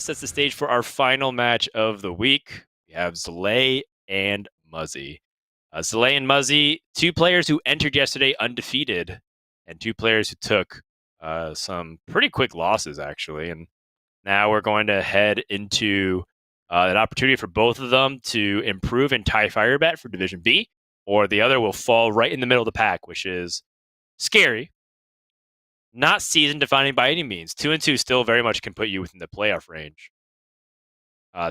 sets the stage for our final match of the week. We have Zalae and Muzzy. Zalae and Muzzy, two players who entered yesterday undefeated, and two players who took some pretty quick losses, actually. And now we're going to head into an opportunity for both of them to improve and tie fire bet for Division B, or the other will fall right in the middle of the pack, which is scary. Not season defining by any means. 2-2 still very much can put you within the playoff range.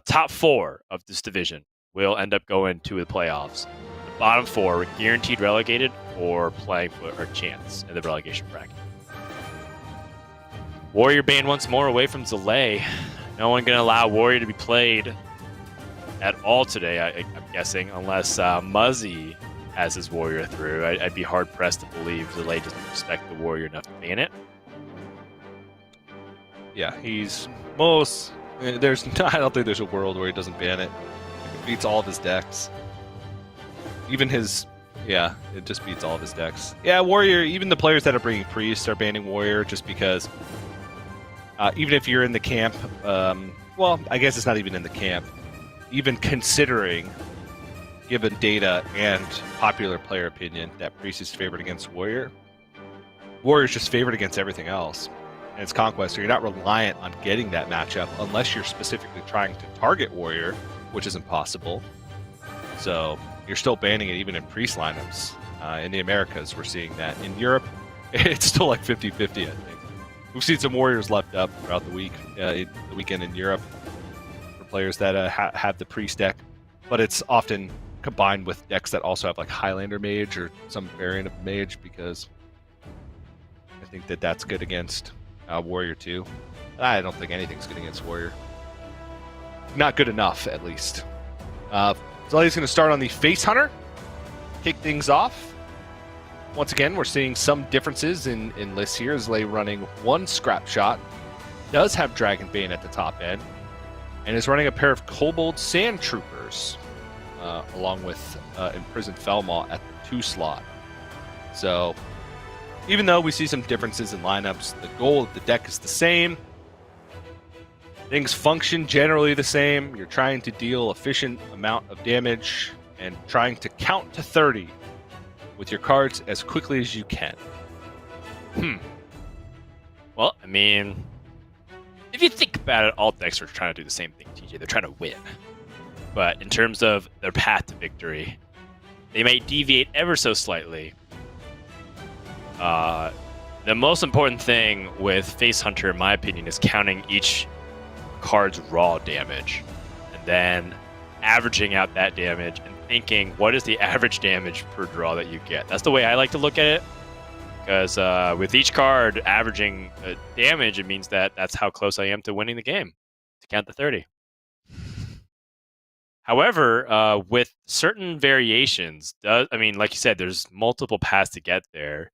Top four of this division will end up going to the playoffs. The bottom four are guaranteed relegated or playing for a chance in the relegation bracket. Warrior banned once more away from Zalae. No one going to allow Warrior to be played at all today, I'm guessing, unless Muzzy has his Warrior through. I'd be hard-pressed to believe Zalae doesn't respect the Warrior enough to ban it. Yeah, he's most... I don't think there's a world where he doesn't ban it. It beats all of his decks. Even his... Yeah, it just beats all of his decks. Yeah, Warrior, even the players that are bringing Priest are banning Warrior just because... even if you're in the camp... well, I guess it's not even in the camp. Even considering, given data and popular player opinion, that Priest is favored against Warrior, Warrior's just favored against everything else. And it's Conquest, so you're not reliant on getting that matchup unless you're specifically trying to target Warrior, which isn't possible. So you're still banning it even in Priest lineups. In the Americas, we're seeing that. In Europe, it's still like 50-50, I think. We've seen some Warriors left up throughout the week, the weekend in Europe, for players that have the Priest deck, but it's often combined with decks that also have like Highlander Mage or some variant of Mage, because I think that that's good against Warrior too. I don't think anything's good against Warrior. Not good enough, at least. Zalae's going to start on the Face Hunter, kick things off. Once again, we're seeing some differences in lists here. Zalae running one Scrap Shot, does have Dragonbane at the top end, and is running a pair of Kobold Sand Troopers, along with Imprisoned Felmaw at the 2 slot. So, even though we see some differences in lineups, the goal of the deck is the same. Things function generally the same. You're trying to deal efficient amount of damage and trying to count to 30 with your cards as quickly as you can. Well, I mean, if you think about it, all decks are trying to do the same thing, TJ. They're trying to win. But in terms of their path to victory, they may deviate ever so slightly. The most important thing with Face Hunter, in my opinion, is counting each card's raw damage and then averaging out that damage and thinking, what is the average damage per draw that you get? That's the way I like to look at it, because with each card averaging damage, it means that that's how close I am to winning the game, to count to 30. However, with certain variations, like you said, there's multiple paths to get there.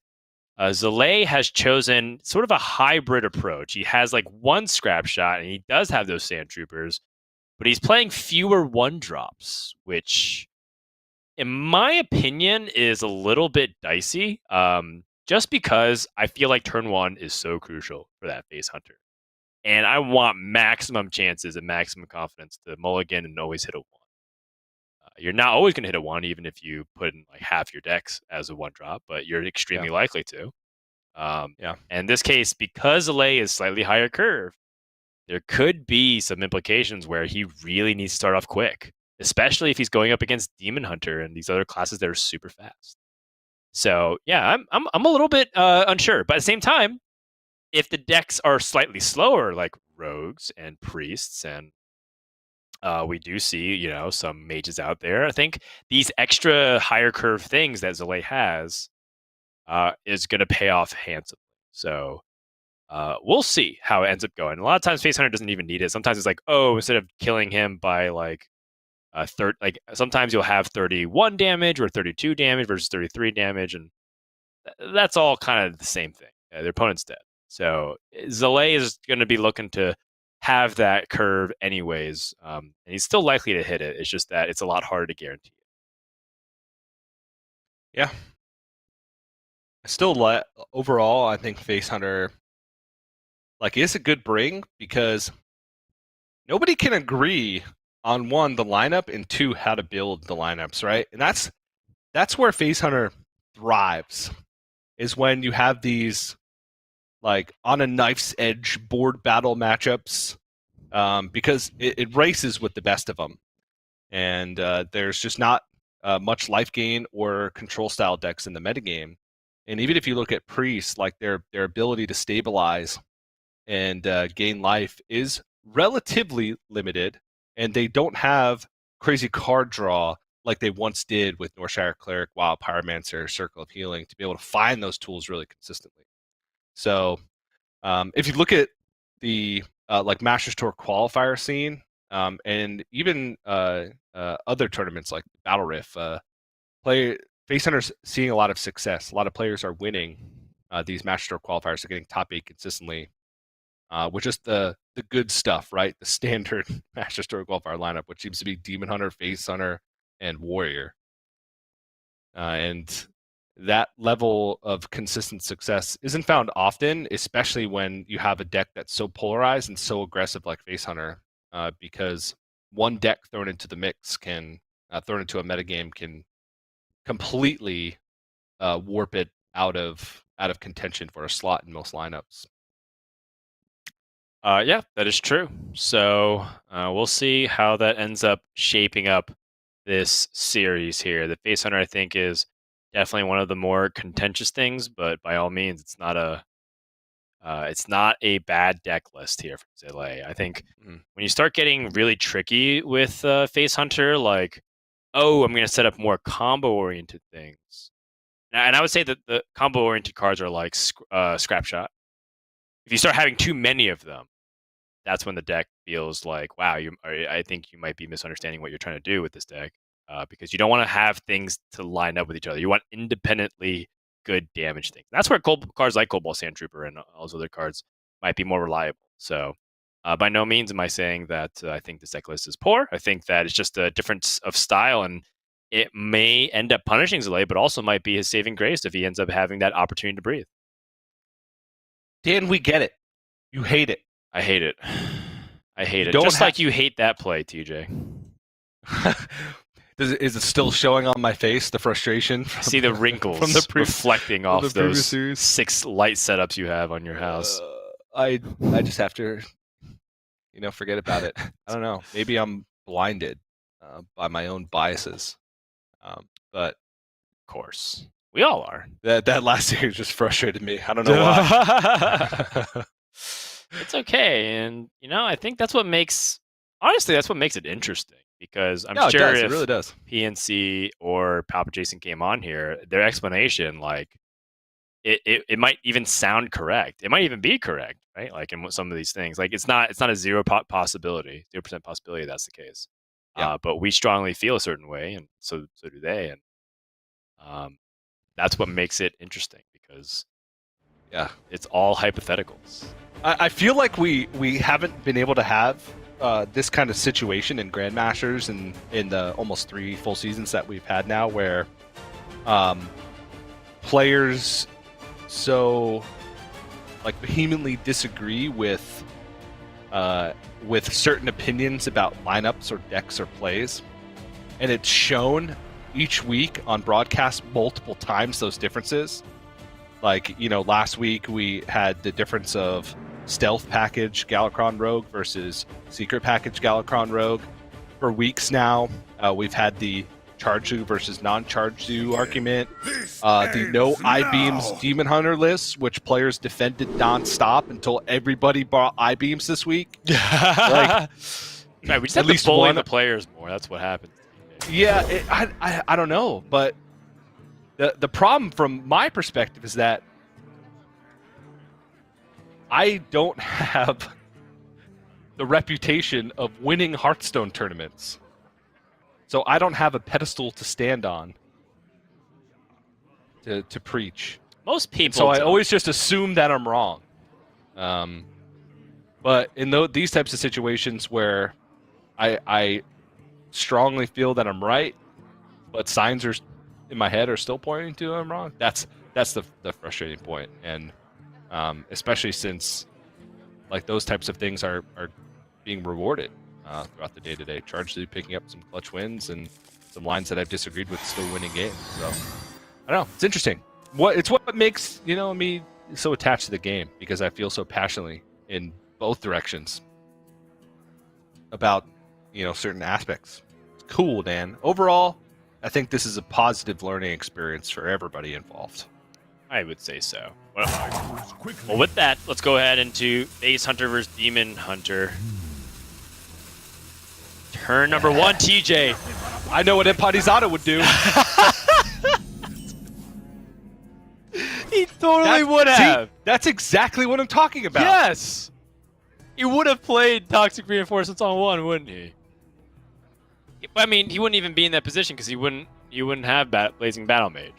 Zalae has chosen sort of a hybrid approach. He has like one Scrap Shot, and he does have those Sand Troopers, but he's playing fewer 1-drops, which, in my opinion, is a little bit dicey. Just because I feel like turn 1 is so crucial for that Face Hunter. And I want maximum chances and maximum confidence to mulligan and always hit a 1. You're not always going to hit a 1, even if you put in like half your decks as a 1-drop, but you're extremely likely to. And in this case, because Zalae is slightly higher curve, there could be some implications where he really needs to start off quick, especially if he's going up against Demon Hunter and these other classes that are super fast. So yeah, I'm a little bit unsure, but at the same time, if the decks are slightly slower, like rogues and priests, and we do see, some mages out there, I think these extra higher curve things that Zalae has is going to pay off handsomely. So we'll see how it ends up going. A lot of times, Face Hunter doesn't even need it. Sometimes it's like, instead of killing him by sometimes you'll have 31 damage or 32 damage versus 33 damage, and that's all kind of the same thing. Their opponent's dead. So Zalae is going to be looking to have that curve anyways, and he's still likely to hit it. It's just that it's a lot harder to guarantee it. Yeah. Overall, I think Face Hunter is a good bring, because nobody can agree on one, the lineup, and two, how to build the lineups, right? And that's where Face Hunter thrives, is when you have these like on a knife's edge board battle matchups, because it races with the best of them, and there's just not much life gain or control style decks in the metagame. And even if you look at priests, like their ability to stabilize and gain life is relatively limited, and they don't have crazy card draw like they once did with Northshire Cleric, Wild Pyromancer, Circle of Healing, to be able to find those tools really consistently. So if you look at the like Masters Tour qualifier scene, and even other tournaments like Battle Riff, Face Hunter's seeing a lot of success. A lot of players are winning these Masters Tour qualifiers, are getting top 8 consistently, with just the good stuff, right? The standard Masters Tour qualifier lineup, which seems to be Demon Hunter, Face Hunter, and Warrior. And that level of consistent success isn't found often, especially when you have a deck that's so polarized and so aggressive like Face Hunter, because one deck thrown into the mix thrown into a metagame can completely warp it out of contention for a slot in most lineups. Yeah, that is true. So we'll see how that ends up shaping up this series here. The Face Hunter, I think, is definitely one of the more contentious things, but by all means, it's not a bad deck list here from Zalae. I think when you start getting really tricky with Face Hunter, like, oh, I'm going to set up more combo-oriented things. And I would say that the combo-oriented cards are like Scrap Shot. If you start having too many of them, that's when the deck feels like, wow, I think you might be misunderstanding what you're trying to do with this deck, because you don't want to have things to line up with each other. You want independently good damage things. That's where cards like Cobalt Sand Trooper and all those other cards might be more reliable. So by no means am I saying that I think this deck list is poor. I think that it's just a difference of style, and it may end up punishing Zalae, but also might be his saving grace if he ends up having that opportunity to breathe. Dan, we get it. You hate it. I hate it. I hate it. Just like you hate that play, TJ. Is it still showing on my face, the frustration? I see the wrinkles from the reflecting off those 6 light setups you have on your house. I just have to, forget about it. I don't know. Maybe I'm blinded by my own biases. But of course, we all are. That last series just frustrated me. I don't know why. It's okay, and I think that's what makes it interesting, because I'm sure if it really does. PNC or Palpa Jason came on here, their explanation, like, it might even sound correct. It might even be correct, right? Like in some of these things, like it's not a 0% possibility that's the case. Yeah. But we strongly feel a certain way, and so do they, and that's what makes it interesting, because it's all hypotheticals. I feel like we haven't been able to have this kind of situation in Grandmasters and in the almost 3 full seasons that we've had now, where players so like vehemently disagree with certain opinions about lineups or decks or plays, and it's shown each week on broadcast multiple times, those differences. Like, last week we had the difference of stealth package Galakron Rogue versus secret package Galakron Rogue. For weeks now, we've had the Charge Zoo versus non-Charge Zoo argument. The no I-Beams Demon Hunter list, which players defended non-stop until everybody bought I-Beams this week. Right, we just have to bully the players more. That's what happens. Yeah, I don't know, but the problem from my perspective is that I don't have the reputation of winning Hearthstone tournaments. So I don't have a pedestal to stand on to preach. Most people So I always just assume that I'm wrong. But in these types of situations where I strongly feel that I'm right, but signs are in my head are still pointing to I'm wrong, that's the frustrating point. And especially since like those types of things are being rewarded throughout the day-to-day. Charged to picking up some clutch wins and some lines that I've disagreed with still winning games. So I don't know. It's interesting. It's what makes me so attached to the game, because I feel so passionately in both directions about certain aspects. It's cool, Dan. Overall, I think this is a positive learning experience for everybody involved. I would say so. Well, with that, let's go ahead into Base Hunter versus Demon Hunter. Turn number 1, TJ. I know what Empanizado would do. He totally would have. See, that's exactly what I'm talking about. Yes. He would have played Toxic Reinforcements on 1, wouldn't he? I mean, he wouldn't even be in that position because he wouldn't have Blazing Battle Mage.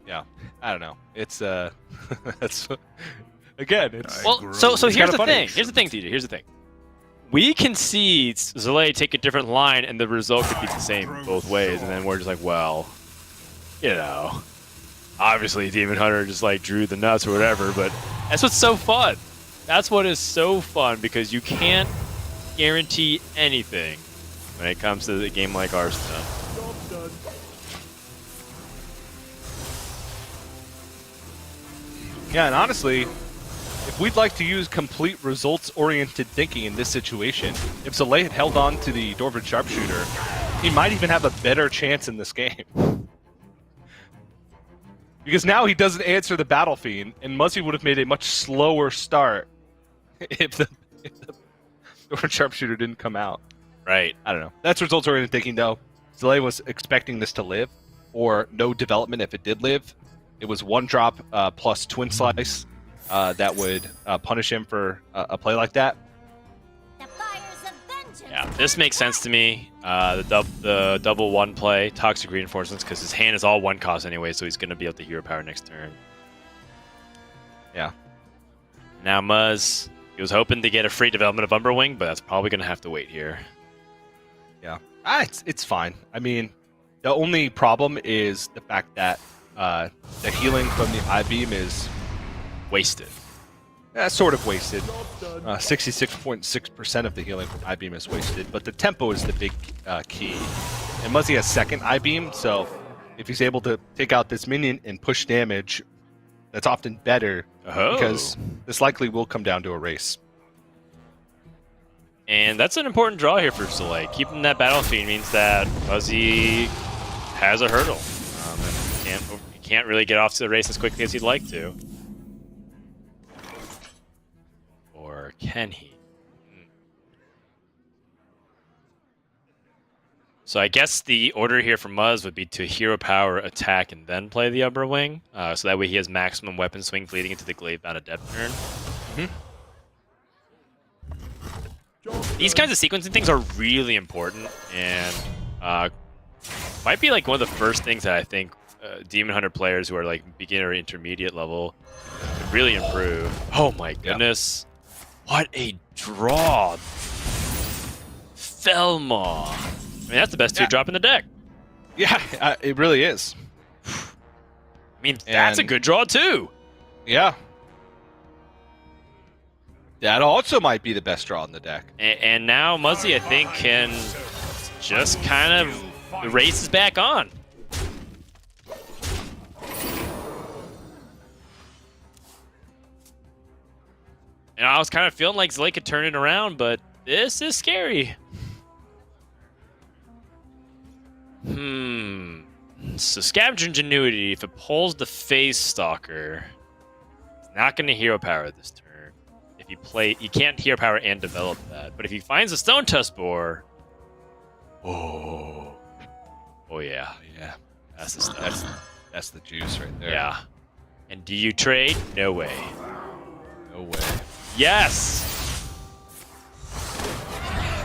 Yeah, I don't know. It's that's again. It's well. So here's the funny. thing. Here's the thing, TJ. Here's the thing. We can see Zalae take a different line, and the result could be the same both ways, and then we're just like, well, obviously Demon Hunter just like drew the nuts or whatever. But that's what's so fun. That's what is so fun, because you can't guarantee anything when it comes to a game like Hearthstone. Yeah, and honestly, if we'd like to use complete results-oriented thinking in this situation, if Zalae had held on to the Dwarven Sharpshooter, he might even have a better chance in this game. Because now he doesn't answer the Battle Fiend, and Muzzy would have made a much slower start if the Dwarven Sharpshooter didn't come out. Right. I don't know. That's results-oriented thinking, though. Zalae was expecting this to live, or no development if it did live. It was 1-drop plus Twin Slice that would punish him for a play like that. Yeah, this makes sense to me. The double 1 play, Toxic Reinforcements, because his hand is all 1 cost anyway, so he's going to be able to hero power next turn. Yeah. Now Muzz, he was hoping to get a free development of Umberwing, but that's probably going to have to wait here. Yeah. It's fine. I mean, the only problem is the fact that the healing from the I-Beam is wasted. Sort of wasted. 66.6% of the healing from I-Beam is wasted, but the tempo is the big key. And Muzzy has second I-Beam, so if he's able to take out this minion and push damage, that's often better, because this likely will come down to a race. And that's an important draw here for Zalae. Keeping that Battle Fiend means that Muzzy has a hurdle. He can't really get off to the race as quickly as he'd like to. Or can he? So I guess the order here for Muzz would be to hero power, attack, and then play the Umberwing. So that way he has maximum weapon swing leading into the Glaive Bound Adept turn. These kinds of sequencing things are really important, and might be like one of the first things that I think Demon Hunter players who are like beginner or intermediate level could really improve. Oh my goodness. What a draw. Felmaw. I mean, that's the best 2-drop in the deck. Yeah, it really is. I mean, that's a good draw too. Yeah. That also might be the best draw in the deck. And now Muzzy, I think, can just kind of, the race is back on. And I was kind of feeling like Zalae could turn it around, but this is scary. So Scavenger Ingenuity, if it pulls the Phase Stalker, it's not going to hero power this turn. If you play, you can't hero power and develop that. But if he finds a Stone Tusk Boar, oh yeah, that's the stuff. That's the juice right there. Yeah. And do you trade? No way. No way. Yes!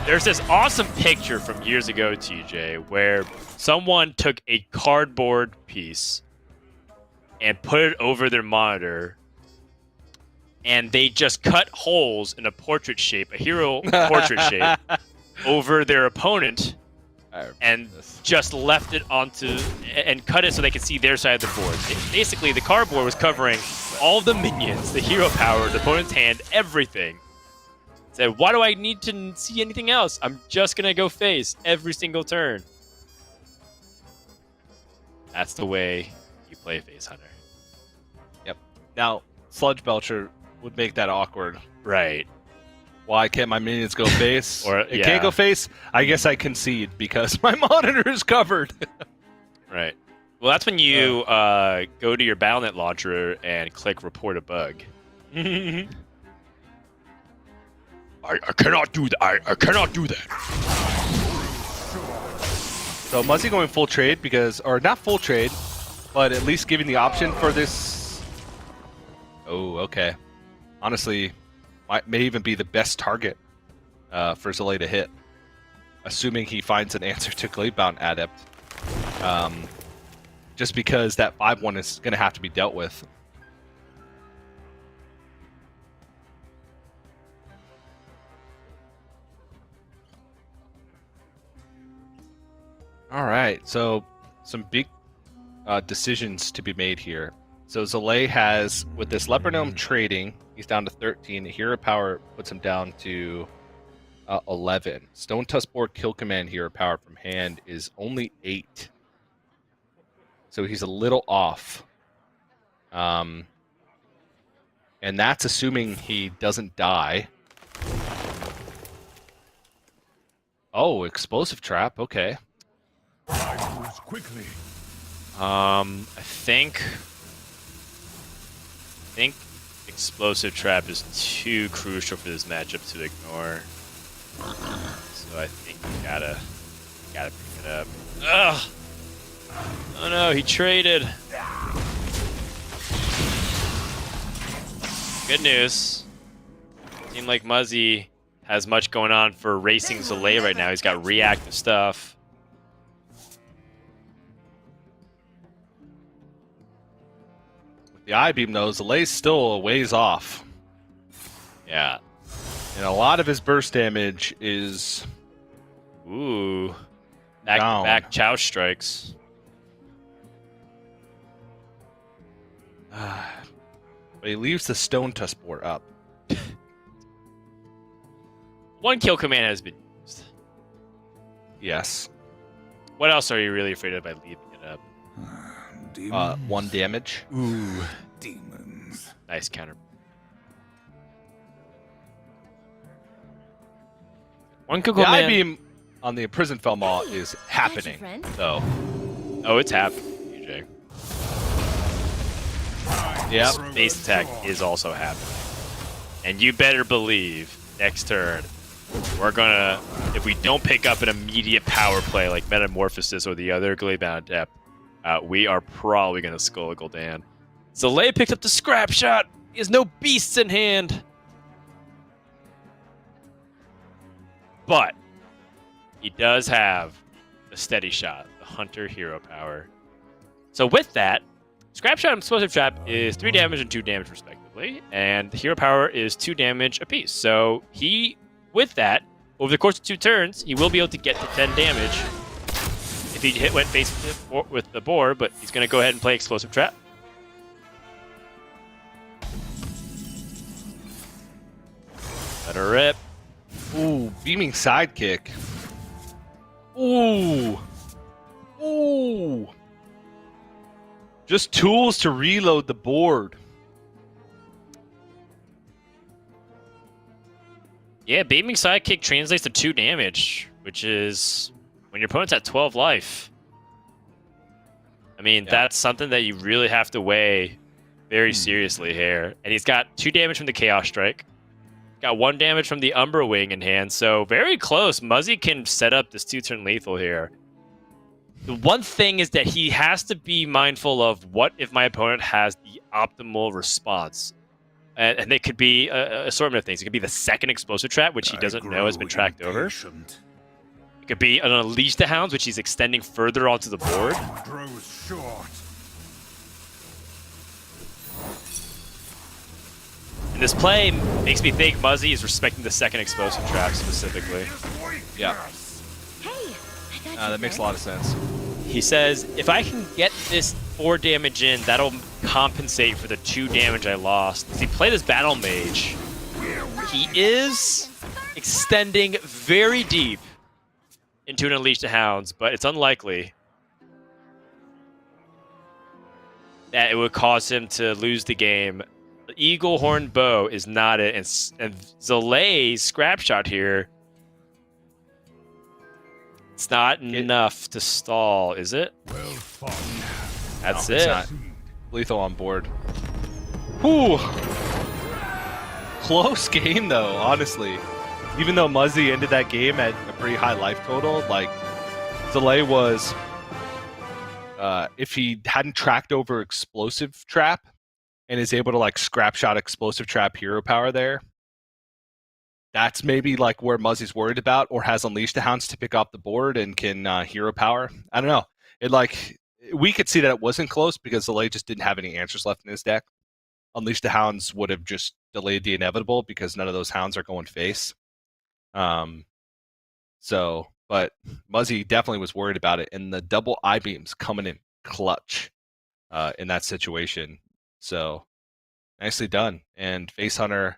There's this awesome picture from years ago, TJ, where someone took a cardboard piece and put it over their monitor, and they just cut holes in a portrait shape, a hero portrait shape, over their opponent, and just left it onto, and cut it so they could see their side of the board. Basically, the cardboard was covering all the minions, the hero power, the opponent's hand, everything. Said, why do I need to see anything else? I'm just going to go face every single turn. That's the way you play Face Hunter. Yep. Now, Sludge Belcher would make that awkward. Right. Why can't my minions go face? Or it can't go face? I guess I concede because my monitor is covered. Right. Well, that's when you go to your BattleNet launcher and click report a bug. I cannot do that. I cannot do that. So Muzzy going full trade because, or not full trade, but at least giving the option for this. Oh, okay. Honestly, may even be the best target for Zalae to hit, assuming he finds an answer to Gladebound Adept. Just because that 5-1 is going to have to be dealt with. All right, so some big decisions to be made here. So Zalae has, with this Leopard Gnome trading, he's down to 13. Hero Power puts him down to 11. Stone Tusk Board Kill Command Hero Power from hand is only 8. So he's a little off. And that's assuming he doesn't die. Oh, Explosive Trap, okay. Quickly. I think Explosive Trap is too crucial for this matchup to ignore. So I think you gotta pick it up. Ugh! Oh no, he traded. Good news. Seems like Muzzy has much going on for racing Zalae right now. He's got reactive stuff. With the I-Beam, though, Zalae's still a ways off. Yeah. And a lot of his burst damage is... Ooh. Back-to-back Chow strikes. But he leaves the Stone Tusk Board up. One kill command has been used. Yes. What else are you really afraid of by leaving it up? 1 damage. Ooh. Demons. Nice counter. One kill The command. I-Beam on the Imprisoned Felmaw is happening, though. Oh, it's happening, EJ. Yep. Base attack is also happening. And you better believe, next turn, we're gonna, if we don't pick up an immediate power play like Metamorphosis or the other Gladebound Adept, we are probably gonna skull Gul'dan. Zalae picked up the scrap shot! He has no beasts in hand! But he does have the steady shot, the Hunter hero power. So with that, Scrap Shot and Explosive Trap is 3 damage and 2 damage respectively, and the hero power is 2 damage apiece. So he, with that, over the course of 2 turns, he will be able to get to 10 damage if he went face with the board, but he's going to go ahead and play Explosive Trap. Let her rip. Ooh, Beaming Sidekick. Ooh. Ooh. Just tools to reload the board. Yeah, Beaming Sidekick translates to 2 damage, which is when your opponent's at 12 life. I mean, that's something that you really have to weigh very seriously here. And he's got 2 damage from the Chaos Strike. Got 1 damage from the Umbra Wing in hand, so very close. Muzzy can set up this 2-turn lethal here. The one thing is that he has to be mindful of what if my opponent has the optimal response. And it could be a assortment of things. It could be the second Explosive Trap, which he doesn't know has been tracked over. It could be an Unleash the Hounds, which he's extending further onto the board. Grows short. And this play makes me think Muzzy is respecting the second Explosive Trap specifically. Yeah. Hey, That makes a lot of sense. He says, if I can get this 4 damage in, that'll compensate for the 2 damage I lost. Does he play this Battle Mage? He is extending very deep into an Unleash the Hounds, but it's unlikely that it would cause him to lose the game. The Eagle Horn Bow is not it, and Zalae's scrap shot here, it's not enough to stall, is it? Well fought. That's No, it. it's not. Lethal on board. Whew. Close game though, honestly. Even though Muzzy ended that game at a pretty high life total, like Zalae was, if he hadn't tracked over explosive trap and is able to like scrap shot explosive trap hero power there, that's maybe like where Muzzy's worried about, or has Unleashed the Hounds to pick up the board and can hero power. I don't know. It like we could see that it wasn't close because Zalae just didn't have any answers left in his deck. Unleash the Hounds would have just delayed the inevitable because none of those hounds are going face. But Muzzy definitely was worried about it, and the double I-beams coming in clutch in that situation. So nicely done. And Face Hunter,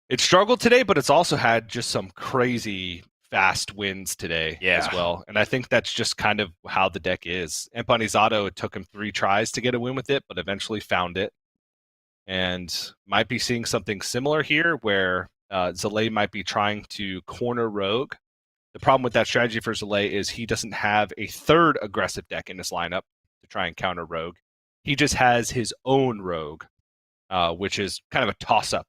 it struggled today, but it's also had just some crazy fast wins today as well. And I think that's just kind of how the deck is. Empanizado, it took him 3 tries to get a win with it, but eventually found it. And might be seeing something similar here where Zalae might be trying to corner Rogue. The problem with that strategy for Zalae is he doesn't have a third aggressive deck in his lineup to try and counter Rogue. He just has his own Rogue, which is kind of a toss-up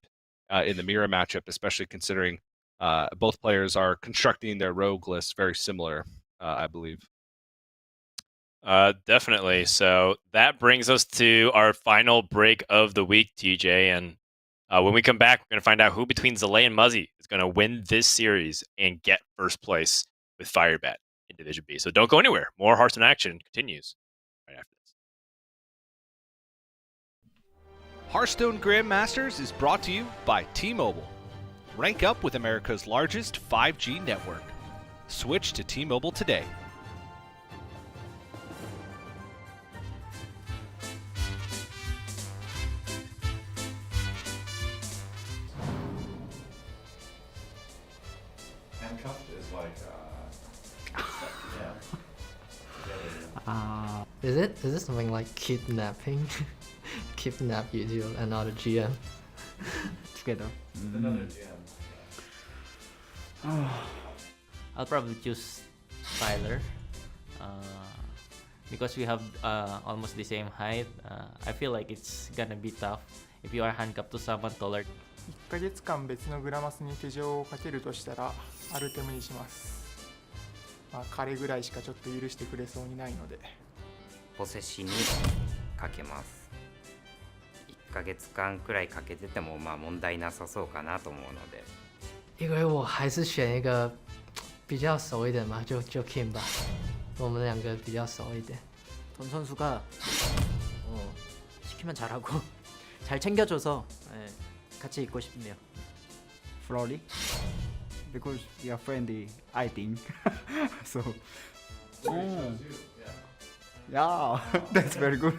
in the mirror matchup, especially considering both players are constructing their Rogue lists very similar, I believe. Definitely. So that brings us to our final break of the week, TJ. And when we come back, we're going to find out who between Zalae and Muzzy is going to win this series and get first place with Firebat in Division B. So don't go anywhere. More Hearthstone action continues right after this. Hearthstone Grandmasters is brought to you by T-Mobile. Rank up with America's largest 5G network. Switch to T-Mobile today. Handcuffed is like, Is it something like kidnapping? Kidnap you to another GM together. another GM. I'll probably choose Tyler because we have almost the same height. I feel like it's gonna be tough if you are handcuffed to someone taller. 1ヶ月間別のグラマスに手錠をかけるとしたらアルテムにします。まあ彼ぐらいしかちょっと許してくれそうにないので。ポセシにかけます。1ヶ月間くらいかけててもまあ問題なさそうかなと思うので。因为我还是选一个比较熟一点嘛，就 Kim 吧。我们两个比较熟一点。 돈 선수가 시키면 잘하고 잘 챙겨줘서 같이 있고 싶네요. Florly, because we are friendly, I think. So. Yeah, that's very good.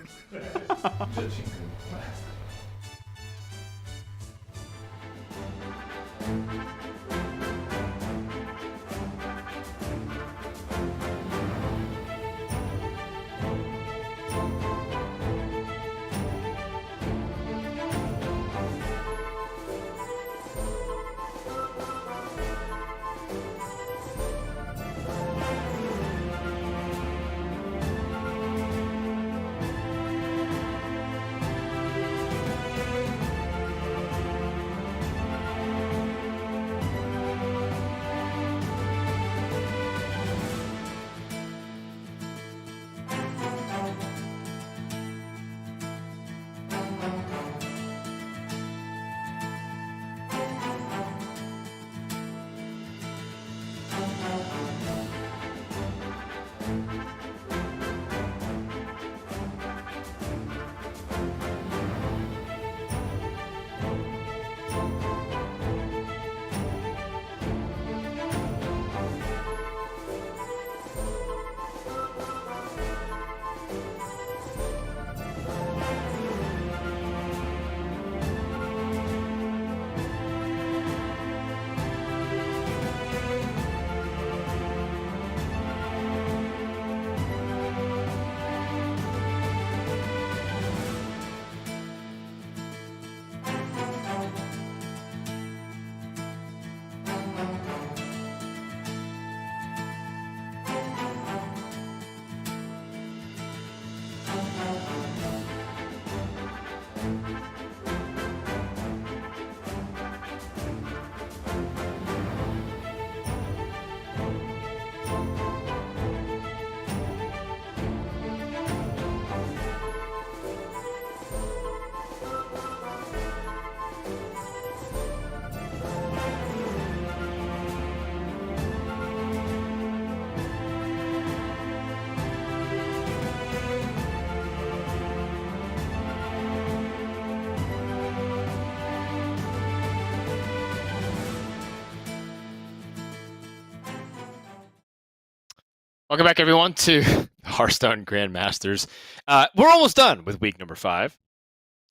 Welcome back, everyone, to Hearthstone Grandmasters. We're almost done with week number 5.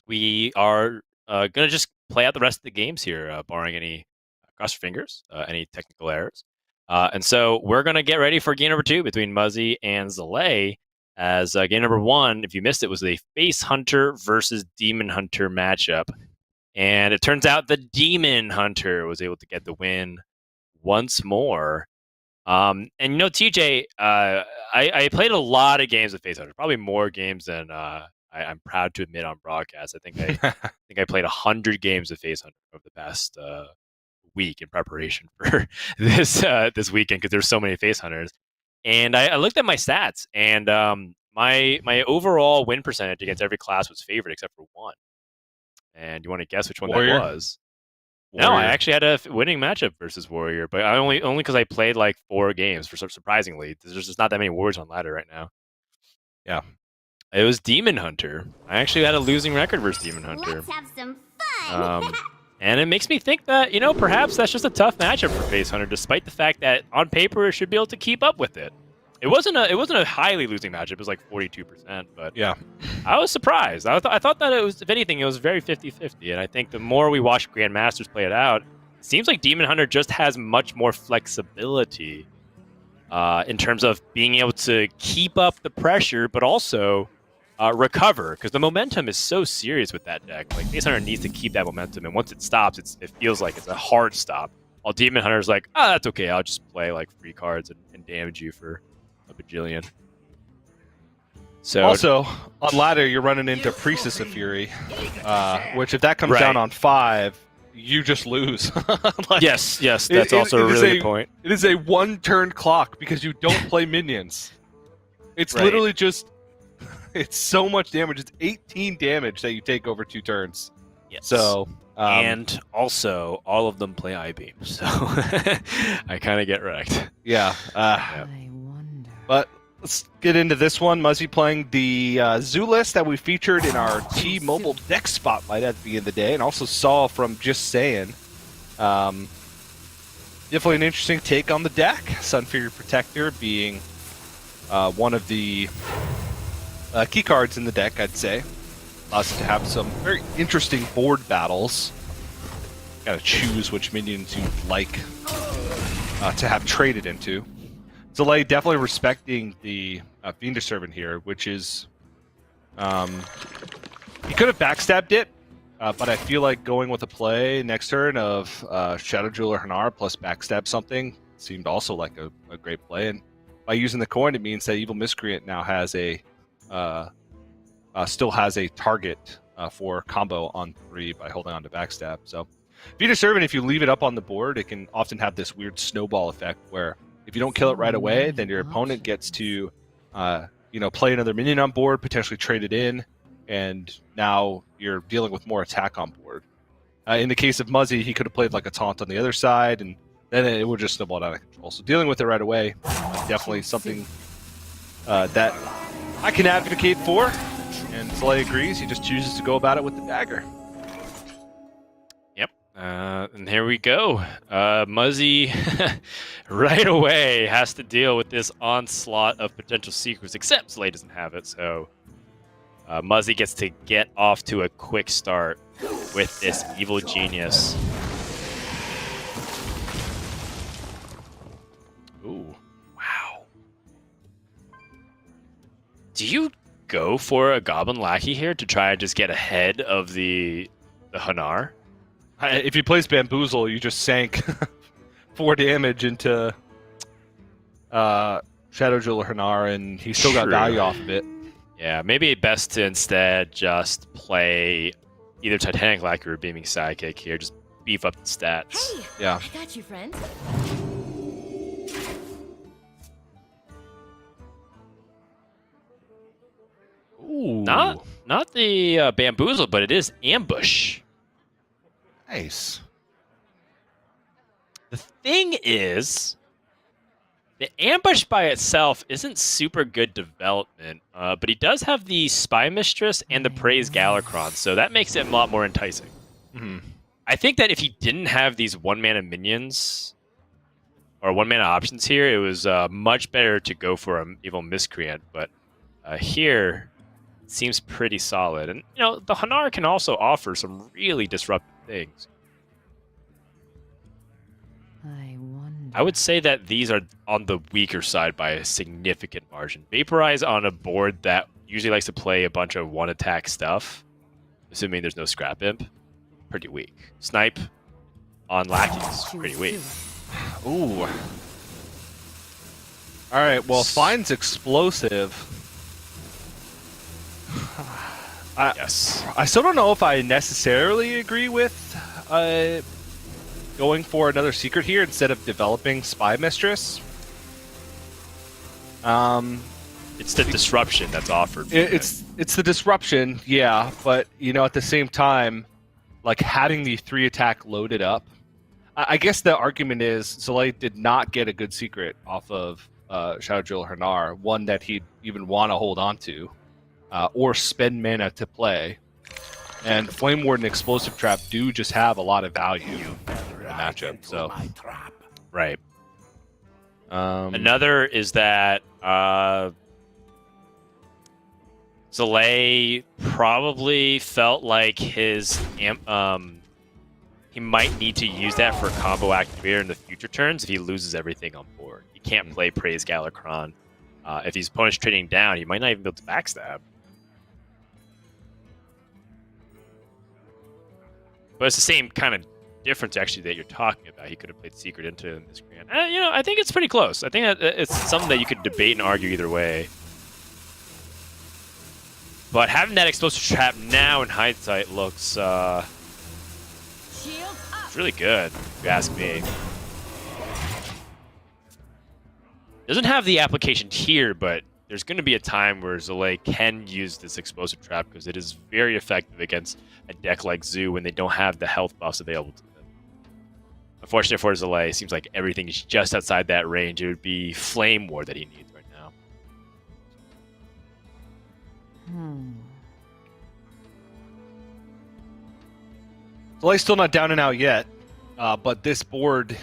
We are going to just play out the rest of the games here, barring any cross your fingers, any technical errors. And so we're going to get ready for game number 2 between Muzzy and Zalae. As game number 1, if you missed it, was a Face Hunter versus Demon Hunter matchup. And it turns out the Demon Hunter was able to get the win once more. And TJ, I played a lot of games with Face Hunter, probably more games than I'm proud to admit on broadcast. I think I played 100 games of Face Hunter over the past week in preparation for this weekend because there's so many Face Hunters. And I looked at my stats, and my overall win percentage against every class was favored except for one. And you want to guess which one Warrior? that was? No, I actually had a winning matchup versus Warrior, but I only because I played like 4 games. Surprisingly, there's just not that many Warriors on ladder right now. Yeah, it was Demon Hunter. I actually had a losing record versus Demon Hunter. Let's have some fun. And it makes me think that perhaps that's just a tough matchup for Face Hunter, despite the fact that on paper it should be able to keep up with it. It wasn't a highly losing matchup. It was like 42%, but yeah, I was surprised. I thought that it was, if anything, it was very 50-50. And I think the more we watch Grandmasters play it out, it seems like Demon Hunter just has much more flexibility in terms of being able to keep up the pressure, but also recover, because the momentum is so serious with that deck. Like, Face Hunter needs to keep that momentum, and once it stops, it feels like it's a hard stop. While Demon Hunter's like, that's okay, I'll just play like free cards and damage you for a bajillion. So also, on ladder, you're running into Priestess of Fury, which if that comes down on 5, you just lose. Yes, that's also a really good point. It is a 1-turn clock because you don't play minions. It's literally just... It's so much damage. It's 18 damage that you take over 2 turns. Yes. So... and also, all of them play I-Beam, so I kind of get wrecked. Yeah. I wonder. But let's get into this one. Muzzy playing the zoo list that we featured in our T-Mobile deck spotlight at the beginning of the day, and also saw from Just Saying. Definitely an interesting take on the deck. Sunfear Protector being one of the key cards in the deck, I'd say. Allows it to have some very interesting board battles. Gotta choose which minions you'd like to have traded into. Zalae definitely respecting the Fiendish Servant here, which is... he could have backstabbed it, but I feel like going with a play next turn of Shadow Jeweler Hanar plus backstab something seemed also like a great play. And by using the coin, it means that Evil Miscreant now has a... still has a target for combo on 3 by holding on to backstab. So, Fiendish Servant, if you leave it up on the board, it can often have this weird snowball effect where if you don't kill it right away, then your opponent gets to, play another minion on board, potentially trade it in, and now you're dealing with more attack on board. In the case of Muzzy, he could have played like a taunt on the other side, and then it would just snowball out of control. So dealing with it right away, definitely something that I can advocate for. And Zalae agrees. He just chooses to go about it with the dagger. Yep. And here we go. Muzzy right away has to deal with this onslaught of potential secrets, except Zalae doesn't have it, so Muzzy gets to get off to a quick start with this Evil Genius. Ooh. Wow. Do you go for a Goblin Lackey here to try and just get ahead of the Hanar? If he plays Bamboozle, you just sank 4 damage into Shadow Jeweler Hanar, and he still got value off of it. Yeah, maybe best to instead just play either Titanic Lackey or Beaming Sidekick here. Just beef up the stats. Hey, yeah. I got you, friend. Not the bamboozle, but it is ambush. Nice. The thing is, the ambush by itself isn't super good development, but he does have the Spy Mistress and the Praise Galakron, so that makes it a lot more enticing. Mm-hmm. I think that if he didn't have these 1-mana minions or 1-mana options here, it was much better to go for an Evil Miscreant, but here it seems pretty solid. And, you know, the Hanar can also offer some really disruptive things. I wonder. I would say that these are on the weaker side by a significant margin. Vaporize on a board that usually likes to play a bunch of one-attack stuff, assuming there's no Scrap Imp, pretty weak. Snipe on Lackeys, pretty weak. Ooh. All right. Well, Fine's explosive. Yes. I still don't know if I necessarily agree with going for another secret here instead of developing Spy Mistress. It's the disruption that's offered. It's the disruption, yeah, but you know, at the same time, like having the 3-attack loaded up. I guess the argument is Zalae did not get a good secret off of Shadow Jewel Hanar, one that he'd even want to hold on to, or spend mana to play. And Flame Ward and Explosive Trap do just have a lot of value in the matchup. So, right. Um, Another is that Zalae probably felt like his he might need to use that for combo activator in the future turns if he loses everything on board. He can't play Praise Galakron. If his opponent's trading down, he might not even be able to backstab. But it's the same kind of difference, actually, that you're talking about. He could have played Secret into Miscreant. You know, I think it's pretty close. I think that it's something that you could debate and argue either way. But having that Explosive Trap now in hindsight looks it's really good, if you ask me. Doesn't have the application here, but there's going to be a time where Zalae can use this Explosive Trap because it is very effective against a deck like Zoo when they don't have the health buffs available to them. Unfortunately for Zalae, it seems like everything is just outside that range. It would be Flame Ward that he needs right now. Zalae's still not down and out yet, but this board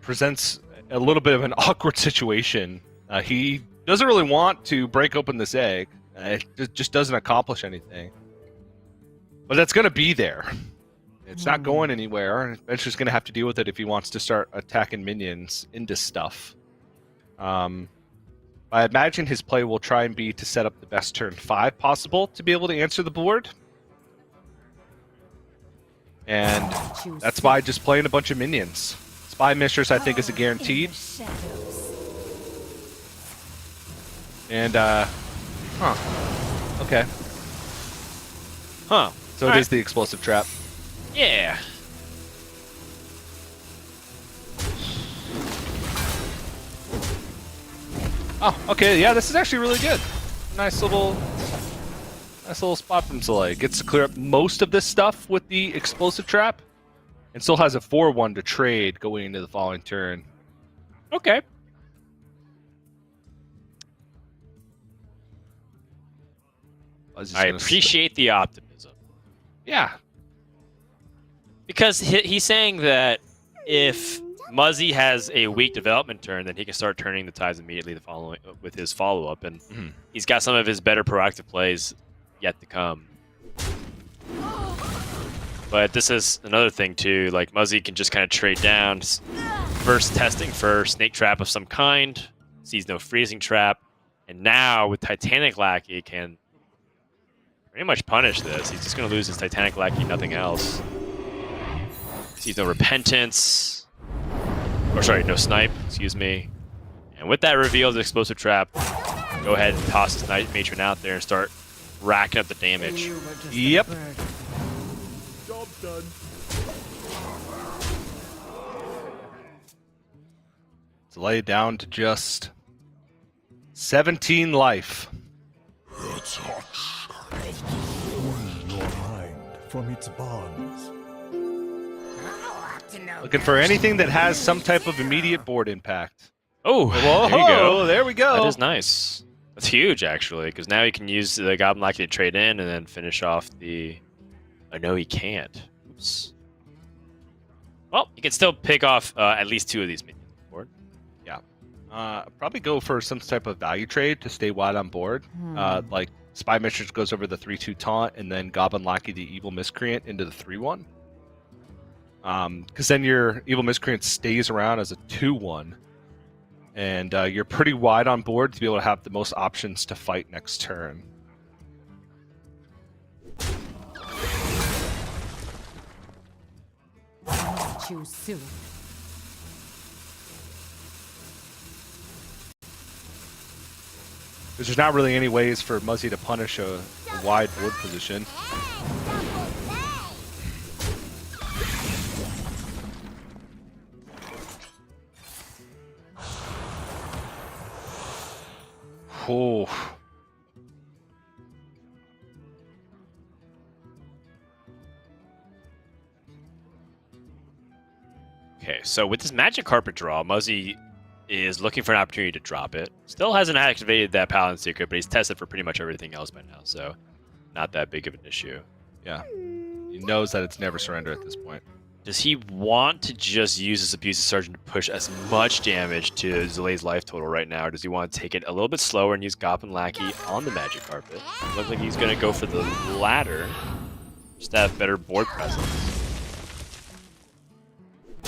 presents a little bit of an awkward situation. He doesn't really want to break open this egg. It just doesn't accomplish anything. But that's going to be there. It's not going anywhere. Eventually he's going to have to deal with it if he wants to start attacking minions into stuff. I imagine his play will try and be to set up the best turn 5 possible to be able to answer the board. And that's by just playing a bunch of minions. Spy Mistress, I think, is a guaranteed. And, okay. Huh. So it is the Explosive Trap. Yeah. Oh, okay, yeah, this is actually really good. Nice little spot from Zalae. Gets to clear up most of this stuff with the Explosive Trap, and still has a 4-1 to trade going into the following turn. Okay. I appreciate the optimism. Yeah. Because he's saying that if Muzzy has a weak development turn, then he can start turning the tides immediately with his follow-up, and he's got some of his better proactive plays yet to come. But this is another thing too, like Muzzy can just kind of trade down, first testing for Snake Trap of some kind, sees no Freezing Trap, and now with Titanic Lackey can pretty much punish this. He's just going to lose his Titanic Lackey, nothing else. Sees no Repentance. Or sorry, no Snipe, excuse me. And with that reveal of the Explosive Trap, go ahead and toss his Night Matron out there and start racking up the damage. Yep. Job done. Zalae down to just 17 life. Free your mind from its bonds. Looking for anything that has some type of immediate board impact. Oh, Whoa, there you go. There we go. That is nice. That's huge, actually, because now you can use the Goblin Lackey to trade in and then finish off the... Oh, no, he can't. Oops. Well, you can still pick off at least 2 of these minions on the board. Probably go for some type of value trade to stay wide on board. Like Spy Mistress goes over the 3/2 taunt, and then Goblin Lackey the Evil Miscreant into the 3/1. Because then your Evil Miscreant stays around as a 2/1, and you're pretty wide on board to be able to have the most options to fight next turn. Choose soon. There's not really any ways for Muzzy to punish a wide board position. Oh. Okay, so with this Magic Carpet draw, Muzzy is looking for an opportunity to drop it. Still hasn't activated that Paladin Secret, but he's tested for pretty much everything else by now, so not that big of an issue. Yeah. He knows that it's never surrender at this point. Does he want to just use his Abusive Sergeant to push as much damage to Zalae's life total right now, or does he want to take it a little bit slower and use Goblin Lackey on the Magic Carpet? It looks like he's going to go for the latter, just to have better board presence.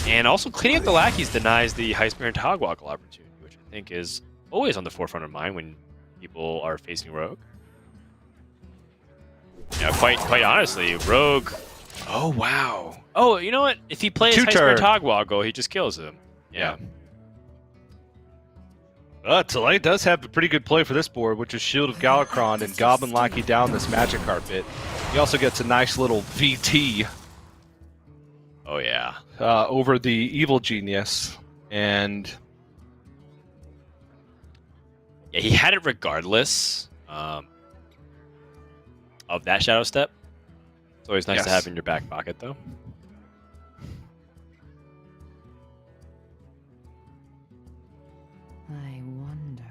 And also, cleaning up the lackeys denies the Heistmere and Togwaggle opportunity, which I think is always on the forefront of mind when people are facing Rogue. Yeah, quite honestly, Rogue... Oh, wow. Oh, you know what? If he plays Heistmere and Togwaggle, he just kills him. Yeah. Zalae does have a pretty good play for this board, which is Shield of Galakron and Goblin Lackey down this Magic Carpet. He also gets a nice little VT. Oh, yeah. Over the Evil Genius. And... yeah, he had it regardless of that Shadow Step. It's always nice to have in your back pocket, though. I wonder.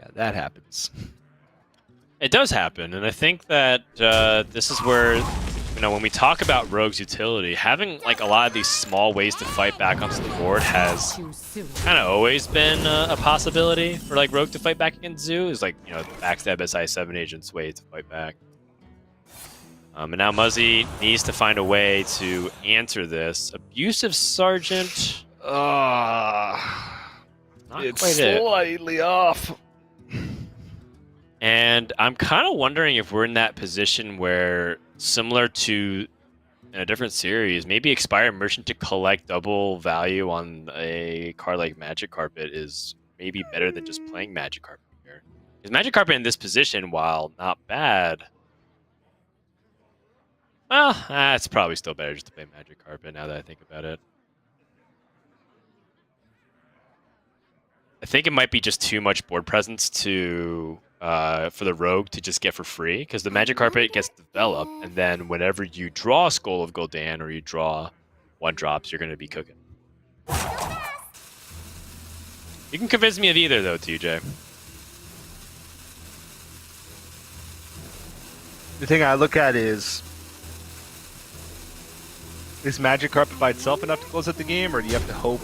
yeah, that happens. It does happen, and I think that this is where, you know, when we talk about Rogue's utility, having like a lot of these small ways to fight back onto the board has kind of always been a possibility for like Rogue to fight back against Zoo. Is like, you know, backstab SI7 agent's way to fight back. And now Muzzy needs to find a way to answer this. Abusive Sergeant. It's slightly off. And I'm kind of wondering if we're in that position where, similar to in a different series, maybe Expired Merchant to collect double value on a card like Magic Carpet is maybe better than just playing Magic Carpet here. Because Magic Carpet in this position, while not bad, well, it's probably still better just to play Magic Carpet now that I think about it. I think it might be just too much board presence to for the Rogue to just get for free, because the Magic Carpet gets developed, and then whenever you draw Skull of Gul'dan or you draw 1-drops, you're going to be cooking. You can convince me of either, though, TJ. The thing I look at is Magic Carpet by itself enough to close out the game, or do you have to hope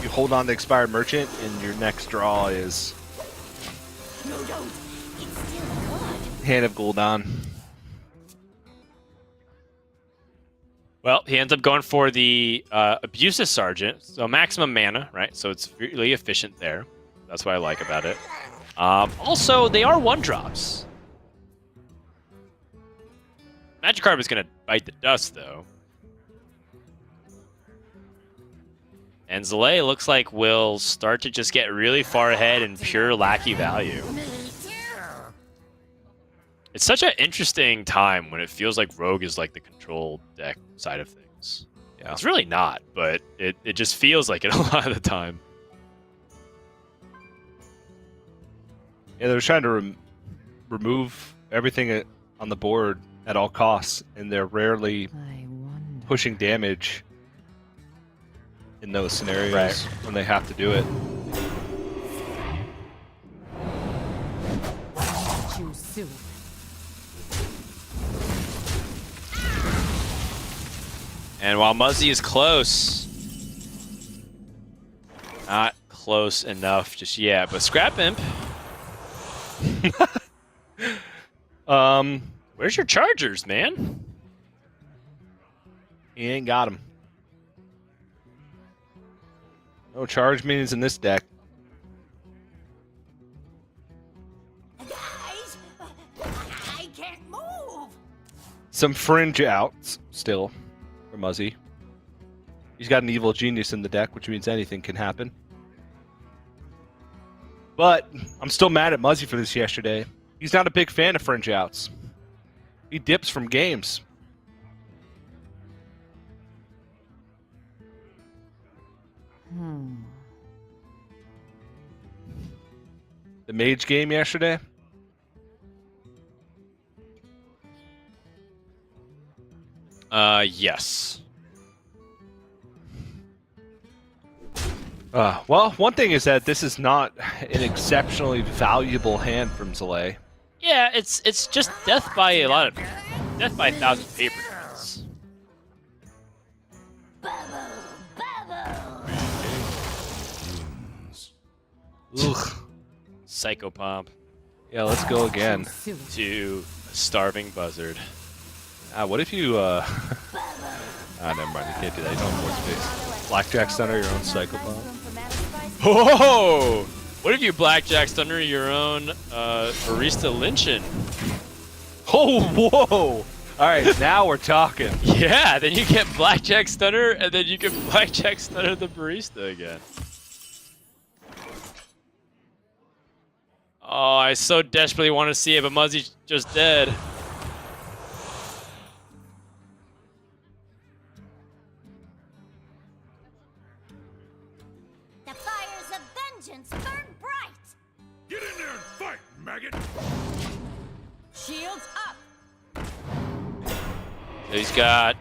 you hold on to Expired Merchant and your next draw is Hand of Gul'dan? Well, he ends up going for the Abusive Sergeant, so maximum mana, right? So it's really efficient there. That's what I like about it. Also, they are 1-drops. Magic Carpet is going to bite the dust, though. And Zalae looks like will start to just get really far ahead in pure lackey value. It's such an interesting time when it feels like Rogue is like the control deck side of things. Yeah. It's really not, but it just feels like it a lot of the time. Yeah, they're trying to remove everything on the board at all costs, and they're rarely I wonder. pushing damage in those scenarios Right. when they have to do it. Too soon. And while Muzzy is close, not close enough just yet, but Scrap Imp, where's your Chargers, man? He ain't got him. No charge means in this deck. Guys, I can't move. Some fringe outs still for Muzzy. He's got an evil genius in the deck, which means anything can happen. But I'm still mad at Muzzy for this yesterday. He's not a big fan of fringe outs. He dips from games. The mage game yesterday. Yes. Well, one thing is that this is not an exceptionally valuable hand from Zalae. Yeah, it's just death by a 1,000 paper cuts. Ugh. Psychopomp Yeah, let's go again. Too soon. to a starving buzzard. What if you, never mind, you can't do that. You don't have more space. Blackjack Stunner, your own Psychopomp. Oh! What if you Blackjack Stunner your own Barista Lynchin? Oh, whoa! Alright, now we're talking. Yeah, then you get Blackjack Stunner, and then you can Blackjack Stunner the Barista again. Oh, I so desperately want to see it, but Muzzy's just dead. The fires of vengeance burn bright. Get in there and fight, maggot! Shields up. So he's got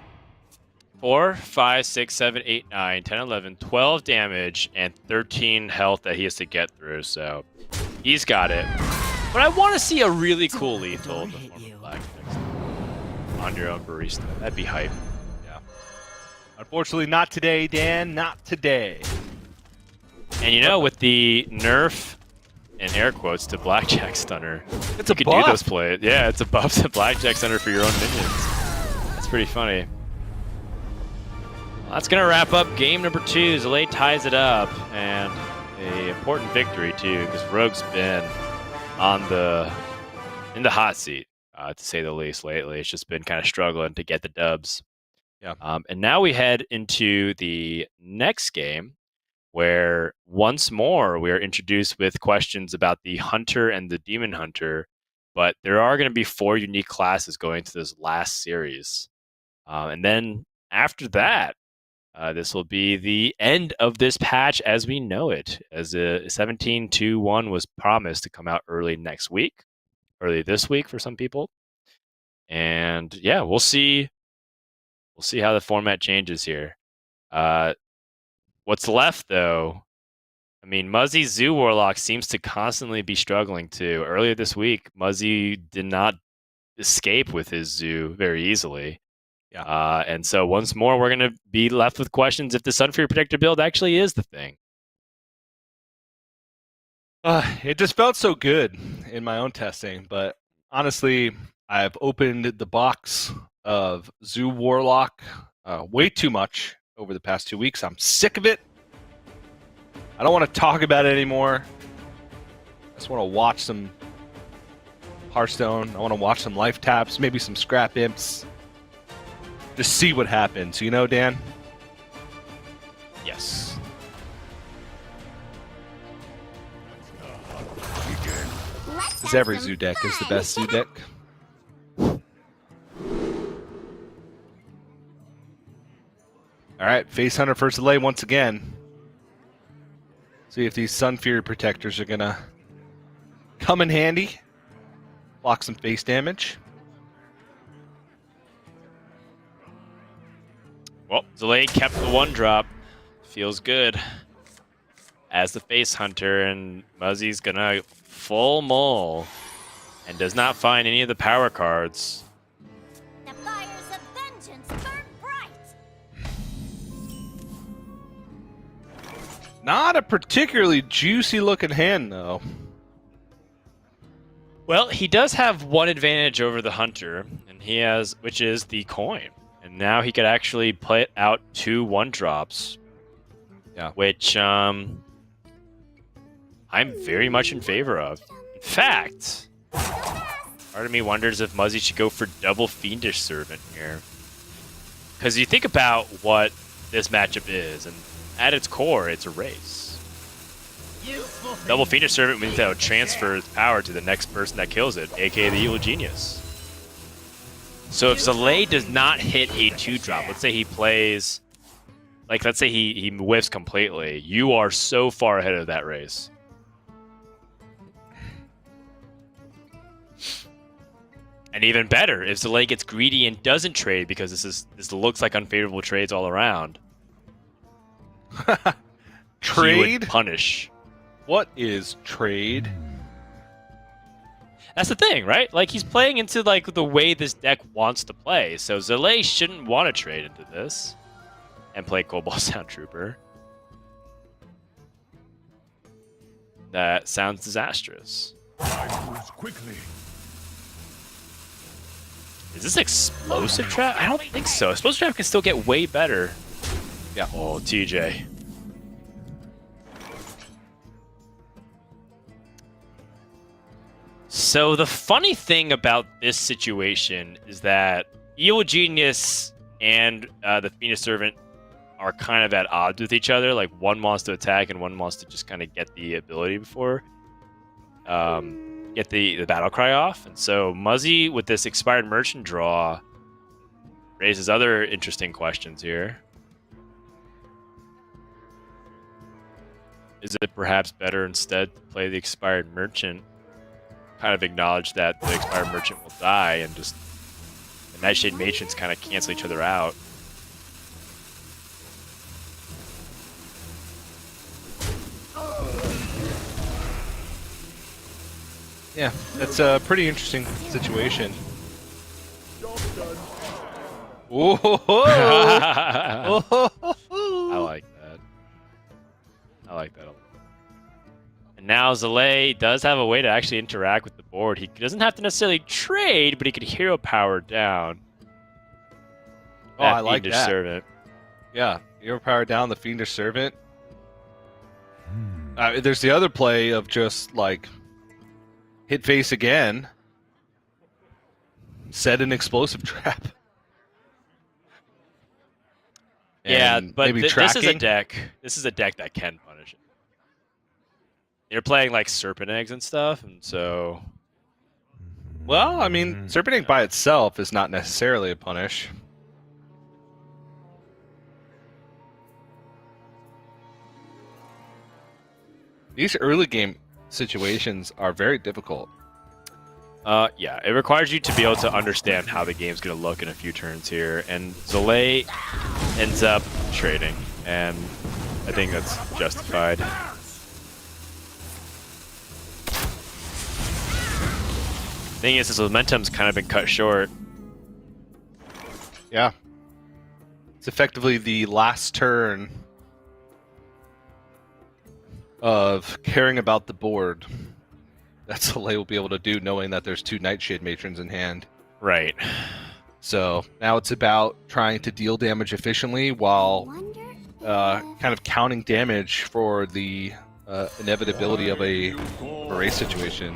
4, 5, 6, 7, 8, 9, 10, 11, 12 damage, and 13 health that he has to get through, so he's got it. But I want to see a really cool lethal in the form of Blackjack on your own Barista. That'd be hype. Yeah. Unfortunately, not today, Dan. Not today. And you know, with the nerf, in air quotes, to Blackjack Stunner, It's you a could buff. do those plays. Yeah, it's a buff to Blackjack Stunner for your own minions. That's pretty funny. Well, that's going to wrap up game number 2. Zalae ties it up, and a important victory, too, because Rogue's been in the hot seat, to say the least, lately. It's just been kind of struggling to get the dubs. Yeah. And now we head into the next game, where once more we are introduced with questions about the Hunter and the Demon Hunter, but there are going to be 4 unique classes going to this last series. And then after that, this will be the end of this patch as we know it, as a 17.2.1 was promised to come out early this week for some people. And yeah, we'll see how the format changes here. What's left, though, I mean, Muzzy's Zoo Warlock seems to constantly be struggling, too. Earlier this week, Muzzy did not escape with his Zoo very easily. Yeah. And so once more, we're going to be left with questions if the Sunfury Protector build actually is the thing. It just felt so good in my own testing, but honestly, I've opened the box of Zoo Warlock way too much over the past 2 weeks. I'm sick of it. I don't want to talk about it anymore. I just want to watch some Hearthstone. I want to watch some Life Taps, maybe some Scrap Imps. Just see what happens, you know, Dan? Yes. Because every Zoo deck is the best Zoo deck. All right, Face Hunter for Zalae once again. See if these Sun Fury protectors are gonna come in handy. Block some face damage. Well, Zalae kept the 1-drop. Feels good. As the Face Hunter, and Muzzy's gonna full mull. And does not find any of the power cards. The fires of vengeance burn bright. Not a particularly juicy looking hand, though. Well, he does have one advantage over the hunter, and he has, which is the coin. And now he could actually put out 2 1-drops. Yeah. Which I'm very much in favor of. In fact, part of me wonders if Muzzy should go for double Fiendish Servant here. Because you think about what this matchup is, and at its core, it's a race. Double Fiendish Servant means that it transfers power to the next person that kills it, aka the Evil Genius. So if Zalae does not hit a 2-drop, let's say he plays, like let's say he whiffs completely, you are so far ahead of that race. And even better, if Zalae gets greedy and doesn't trade, because this looks like unfavorable trades all around. Trade? He would punish. What is trade? That's the thing, right? Like, he's playing into like the way this deck wants to play. So Zalae shouldn't want to trade into this and play Cobalt Sound Trooper. That sounds disastrous. I lose quickly. Is this Explosive Trap? I don't think so. Explosive Trap can still get way better. Yeah. Oh, TJ. So the funny thing about this situation is that Evil Genius and the Fiendish Servant are kind of at odds with each other. Like, one wants to attack and one wants to just kind of get the ability before get the battle cry off. And so Muzzy, with this Expired Merchant draw, raises other interesting questions here. Is it perhaps better instead to play the Expired Merchant, kind of acknowledge that the Expired Merchant will die, and just the Nightshade Matrons kind of cancel each other out? Yeah, that's a pretty interesting situation. Oh, I like that. I like that a lot. And now Zalae does have a way to actually interact with the board. He doesn't have to necessarily trade, but he could hero power down. Oh, I like Fiendish that. Servant. Yeah, hero power down the Fiendish Servant. There's the other play of just like hit face again, set an Explosive Trap. Yeah, And but maybe this is a tracking. deck. This is a deck that can punish it. You're playing like Serpent Eggs and stuff, and so Well, I mean, Serpent Egg by itself is not necessarily a punish. These early game situations are very difficult. yeah, it requires you to be able to understand how the game's going to look in a few turns here, and Zalae ends up trading, and I think that's justified. Thing is, his momentum's kind of been cut short. Yeah. It's effectively the last turn of caring about the board that Zalae will be able to do, knowing that there's 2 Nightshade Matrons in hand. Right. So now it's about trying to deal damage efficiently while kind of counting damage for the inevitability of a race situation.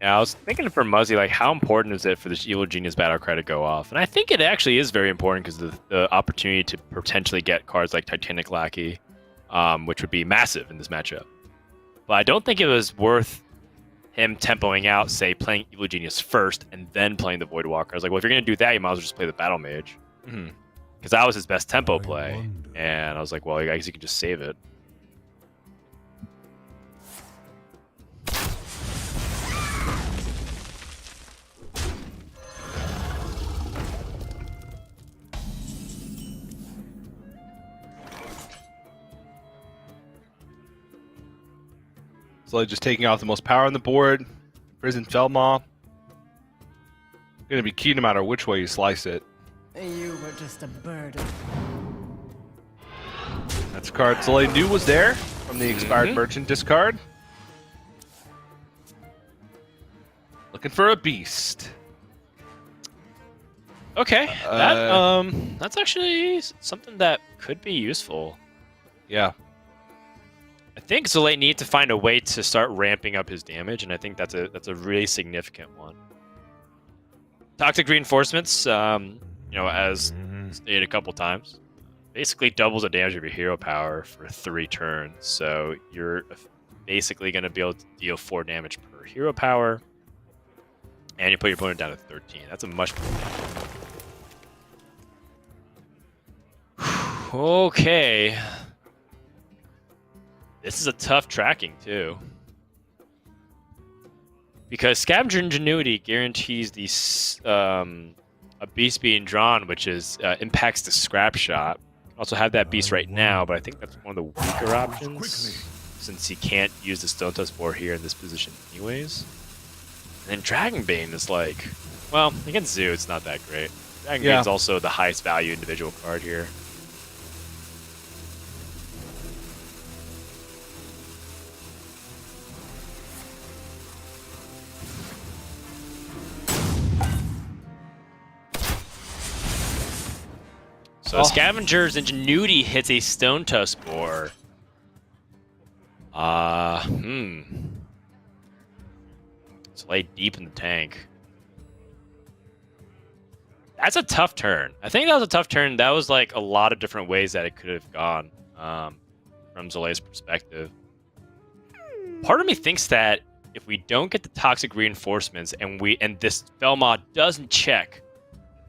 Yeah, I was thinking for Muzzy, like, how important is it for this Evil Genius battle cry to go off? And I think it actually is very important because the opportunity to potentially get cards like Titanic Lackey, which would be massive in this matchup. But I don't think it was worth him tempoing out, say, playing Evil Genius first and then playing the Void Walker. I was like, well, if you're going to do that, you might as well just play the Battle Mage. because that was his best tempo play, and I was like, well, I guess you can just save it. Zalae just taking off the most power on the board. Prison Felmaw. Going to be key no matter which way you slice it. You were just a burden. That's a card Zalae knew was there from the expired merchant discard. Looking for a beast. Okay, that's actually something that could be useful. Yeah. I think Zalae needs to find a way to start ramping up his damage, and I think that's a really significant one. Toxic reinforcements, as stated a couple times, basically doubles the damage of your hero power for 3 turns. So you're basically going to be able to deal 4 damage per hero power, and you put your opponent down to 13. That's a much okay. This is a tough tracking too, because Scavenger Ingenuity guarantees a beast being drawn, which is impacts the scrap shot. Also have that beast right now, but I think that's one of the weaker options since he can't use the Stone Tusk Boar here in this position anyways. And then Dragonbane is like, well, against Zoo, it's not that great. Dragonbane's also the highest value individual card here. So Scavenger's Ingenuity hits a Stone Tusk Boar. It's laid deep in the tank. That's a tough turn. I think that was a tough turn. That was like a lot of different ways that it could have gone from Zalae's perspective. Part of me thinks that if we don't get the toxic reinforcements and this Felmaw doesn't check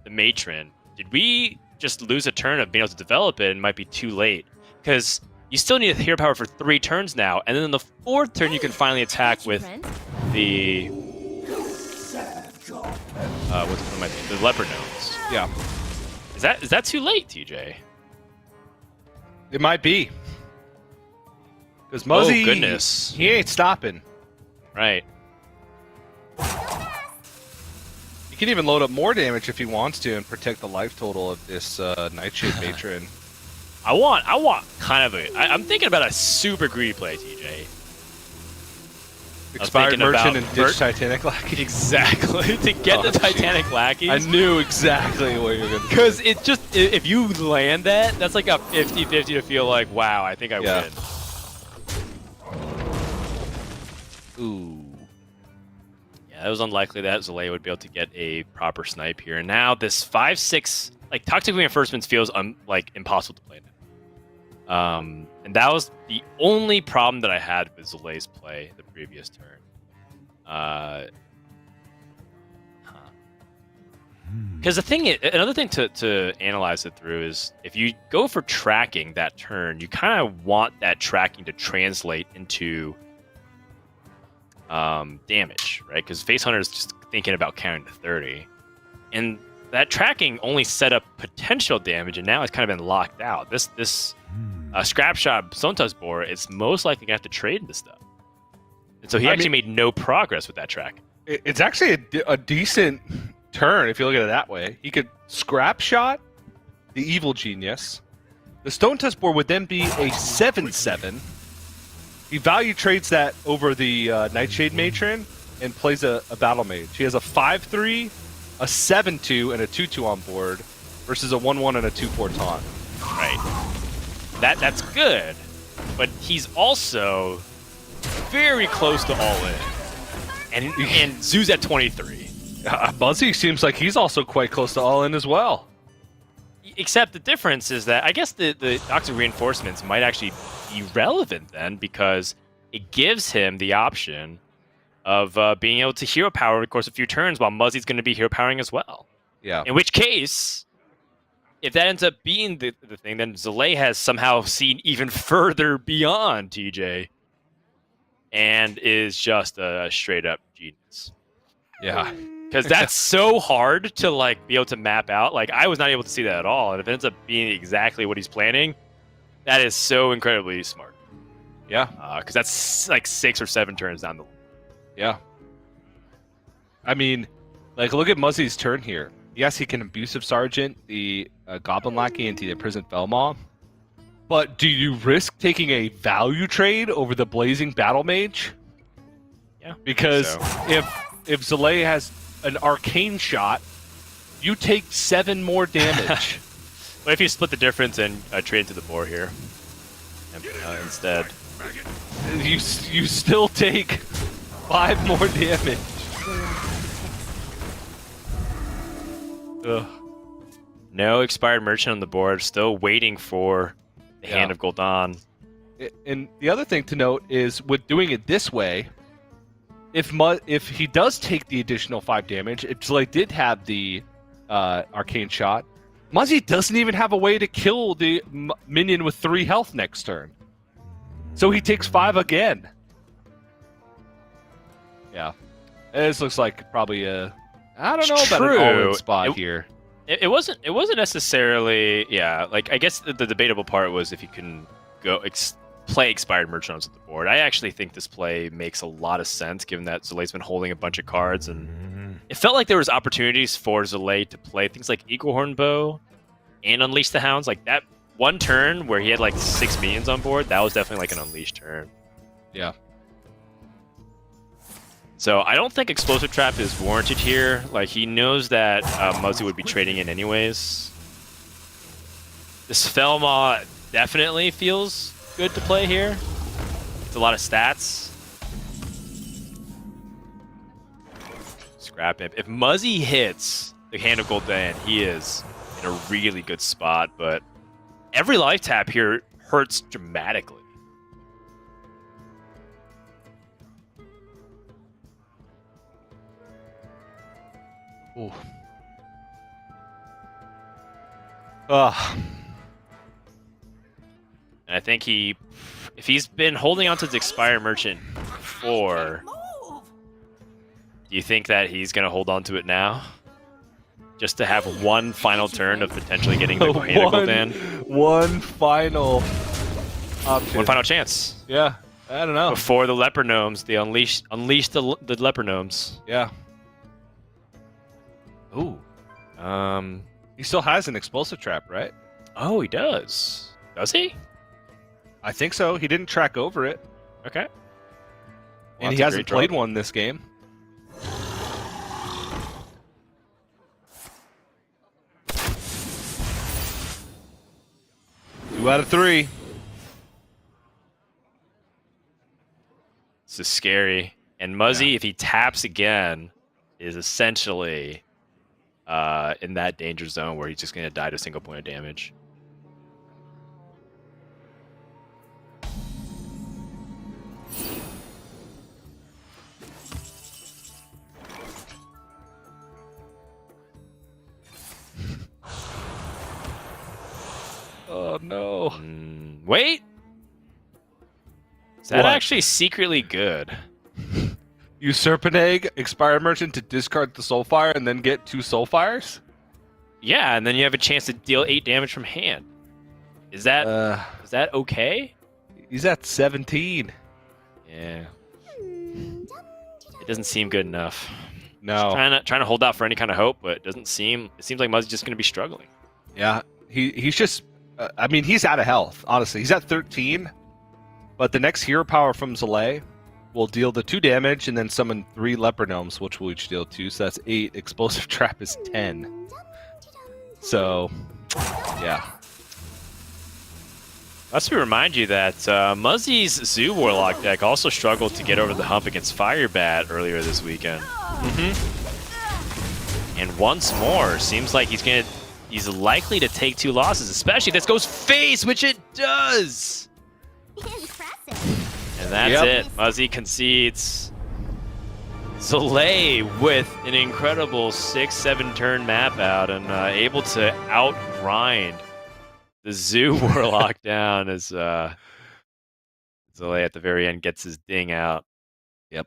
the Matron, did we just lose a turn of being able to develop it and might be too late? Because you still need a hero power for 3 turns now, and then in the 4th turn you can finally attack with the the leopard nodes. Yeah. Is that too late, TJ? It might be. Because Muzzy, oh goodness, he ain't stopping. Right. He can even load up more damage if he wants to and protect the life total of this Nightshade Matron. I want kind of I'm thinking about a super greedy play, TJ. Expired Merchant and Ditch Titanic Lackey. Exactly. To get the Titanic Lackeys. I knew exactly what you were going to do. Because it just, if you land that, that's like a 50-50 to feel like, wow, I think I win. Ooh. Yeah, it was unlikely that Zalae would be able to get a proper snipe here. And now this 5-6, like, Toxic Reinforcements feels like impossible to play now. And that was the only problem that I had with Zalae's play the previous turn. Because the thing is, another thing to analyze it through is if you go for tracking that turn, you kind of want that tracking to translate into damage, right? Because Face Hunter is just thinking about counting to 30. And that tracking only set up potential damage, and now it's kind of been locked out. This Scrap Shot Stone Tusk Boar is most likely going to have to trade this stuff. And so he actually made no progress with that track. It's actually a decent turn if you look at it that way. He could Scrap Shot the Evil Genius. The Stone Tusk Boar would then be a 7/7. He value trades that over the Nightshade Matron and plays a Battle Mage. He has a 5/3, a 7/2, and a 2/2 on board versus a 1/1 and a 2/4 taunt. Right. That's good, but he's also very close to all in. And Zoo's at 23. Muzzy seems like he's also quite close to all in as well. Except the difference is that I guess the Toxic Reinforcements might actually be relevant then, because it gives him the option of being able to hero power over the course of a few turns while Muzzy's going to be hero powering as well. Yeah. In which case, if that ends up being the thing, then Zalae has somehow seen even further beyond TJ, and is just a straight up genius. Yeah. Because that's so hard to like be able to map out. Like I was not able to see that at all, and if it ends up being exactly what he's planning, that is so incredibly smart. Yeah. Because that's like 6 or 7 turns down the line. Yeah. I mean, like, look at Muzzy's turn here. Yes, he can Abusive Sergeant the Goblin Lackey into the Imprisoned Felmaw. But do you risk taking a value trade over the Blazing Battle Mage? Yeah. Because so. if Zalae has an Arcane Shot, you take 7 more damage. What if you split the difference and trade into the boar here instead? You still take 5 more damage. Ugh. No expired merchant on the board. Still waiting for the hand of Gul'dan. And the other thing to note is with doing it this way, if he does take the additional 5 damage, if Zalae did have the Arcane Shot, Muzzy doesn't even have a way to kill the minion with 3 health next turn. So he takes 5 again. Yeah. This looks like probably a... I don't know about an all-in spot here. It wasn't necessarily... Yeah, like, I guess the debatable part was if you can go play expired merchants at the board. I actually think this play makes a lot of sense, given that Zalae's been holding a bunch of cards, and it felt like there was opportunities for Zalae to play things like Eaglehorn Bow and Unleash the Hounds. Like, that one turn where he had, like, 6 minions on board, that was definitely, like, an Unleashed turn. Yeah. So I don't think Explosive Trap is warranted here. Like, he knows that Muzzy would be trading in anyways. This Felmaw definitely feels good to play here. It's a lot of stats. Scrap Imp. If Muzzy hits the Hand of Gul'dan, he is in a really good spot, but every life tap here hurts dramatically. Ooh. And I think if he's been holding on to the Expire Merchant before, do you think that he's going to hold on to it now? Just to have one final turn of potentially getting the Hand of Gul'dan? One final option. One final chance. Yeah, I don't know. Before the Leper Gnomes, they unleash the Leper Gnomes. Yeah. Ooh. He still has an Explosive Trap, right? Oh, he does. Does he? I think so. He didn't track over it. Okay. Well, and he hasn't played one this game. Two out of 3. This is scary. And Muzzy, if he taps again, is essentially in that danger zone where he's just going to die to a single point of damage. Oh no. Wait! Is that What? actually secretly good? Usurp an egg, Expire Merchant to discard the Soulfire, and then get 2 Soulfires? Yeah, and then you have a chance to deal 8 damage from hand. Is that okay? He's at 17. Yeah. It doesn't seem good enough. No. Just trying to hold out for any kind of hope, but it seems like Muzzy's just going to be struggling. Yeah, he's just... I mean, he's out of health, honestly. He's at 13, but the next hero power from Zalae will deal the 2 damage and then summon 3 Leper Gnomes, which will each deal 2, so that's 8. Explosive Trap is 10. So, yeah. Let's remind you that Muzzy's Zoo Warlock deck also struggled to get over the hump against Firebat earlier this weekend. And once more, seems like he's likely to take 2 losses, especially if this goes face, which it does! Impressive. And that's it. Muzzy concedes. Zalae with an incredible 6-7 turn map out and able to outgrind the Zoo Warlock down as Zalae at the very end gets his ding out. Yep.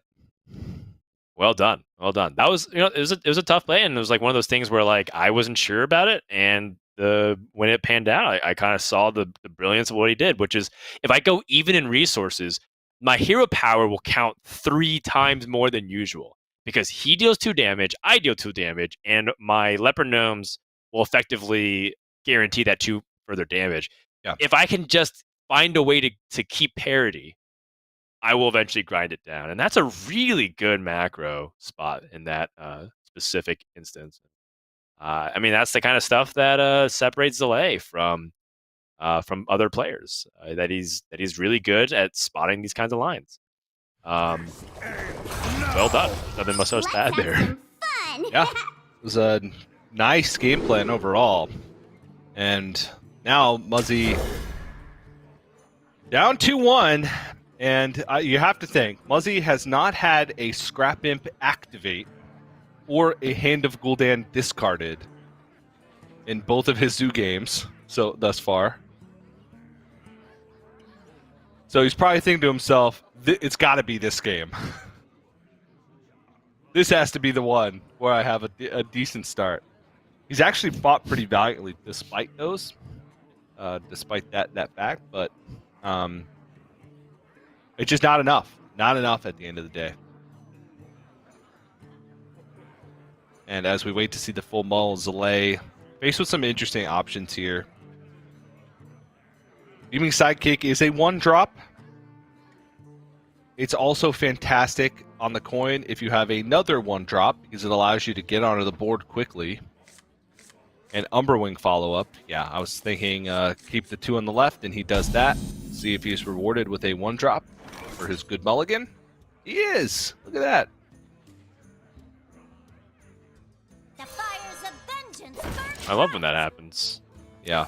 Well done. Well done. That was, it was a tough play, and it was like one of those things where like I wasn't sure about it, and when it panned out, I kind of saw the brilliance of what he did, which is if I go even in resources, my hero power will count 3 times more than usual because he deals 2 damage, I deal 2 damage, and my leopard gnomes will effectively guarantee that 2 further damage. Yeah. If I can just find a way to keep parity, I will eventually grind it down. And that's a really good macro spot in that specific instance. I mean, that's the kind of stuff that separates Zalae from other players. That he's really good at spotting these kinds of lines. Well done. Nothing much so bad there. Some fun. Yeah, it was a nice game plan overall. And now Muzzy down 2-1. And you have to think, Muzzy has not had a Scrap Imp activate or a Hand of Gul'dan discarded in both of his Zoo games thus far. So he's probably thinking to himself, it's got to be this game. This has to be the one where I have a decent start. He's actually fought pretty valiantly despite those, despite that fact, but it's just not enough. Not enough at the end of the day. And as we wait to see the full mull, Zalae faced with some interesting options here. Beaming Sidekick is a 1-drop. It's also fantastic on the coin if you have another 1-drop because it allows you to get onto the board quickly. And Umberwing follow-up. Yeah, I was thinking keep the 2 on the left, and he does that. See if he's rewarded with a 1-drop for his good mulligan. He is! Look at that. The fires of vengeance burn I love when that happens. Yeah.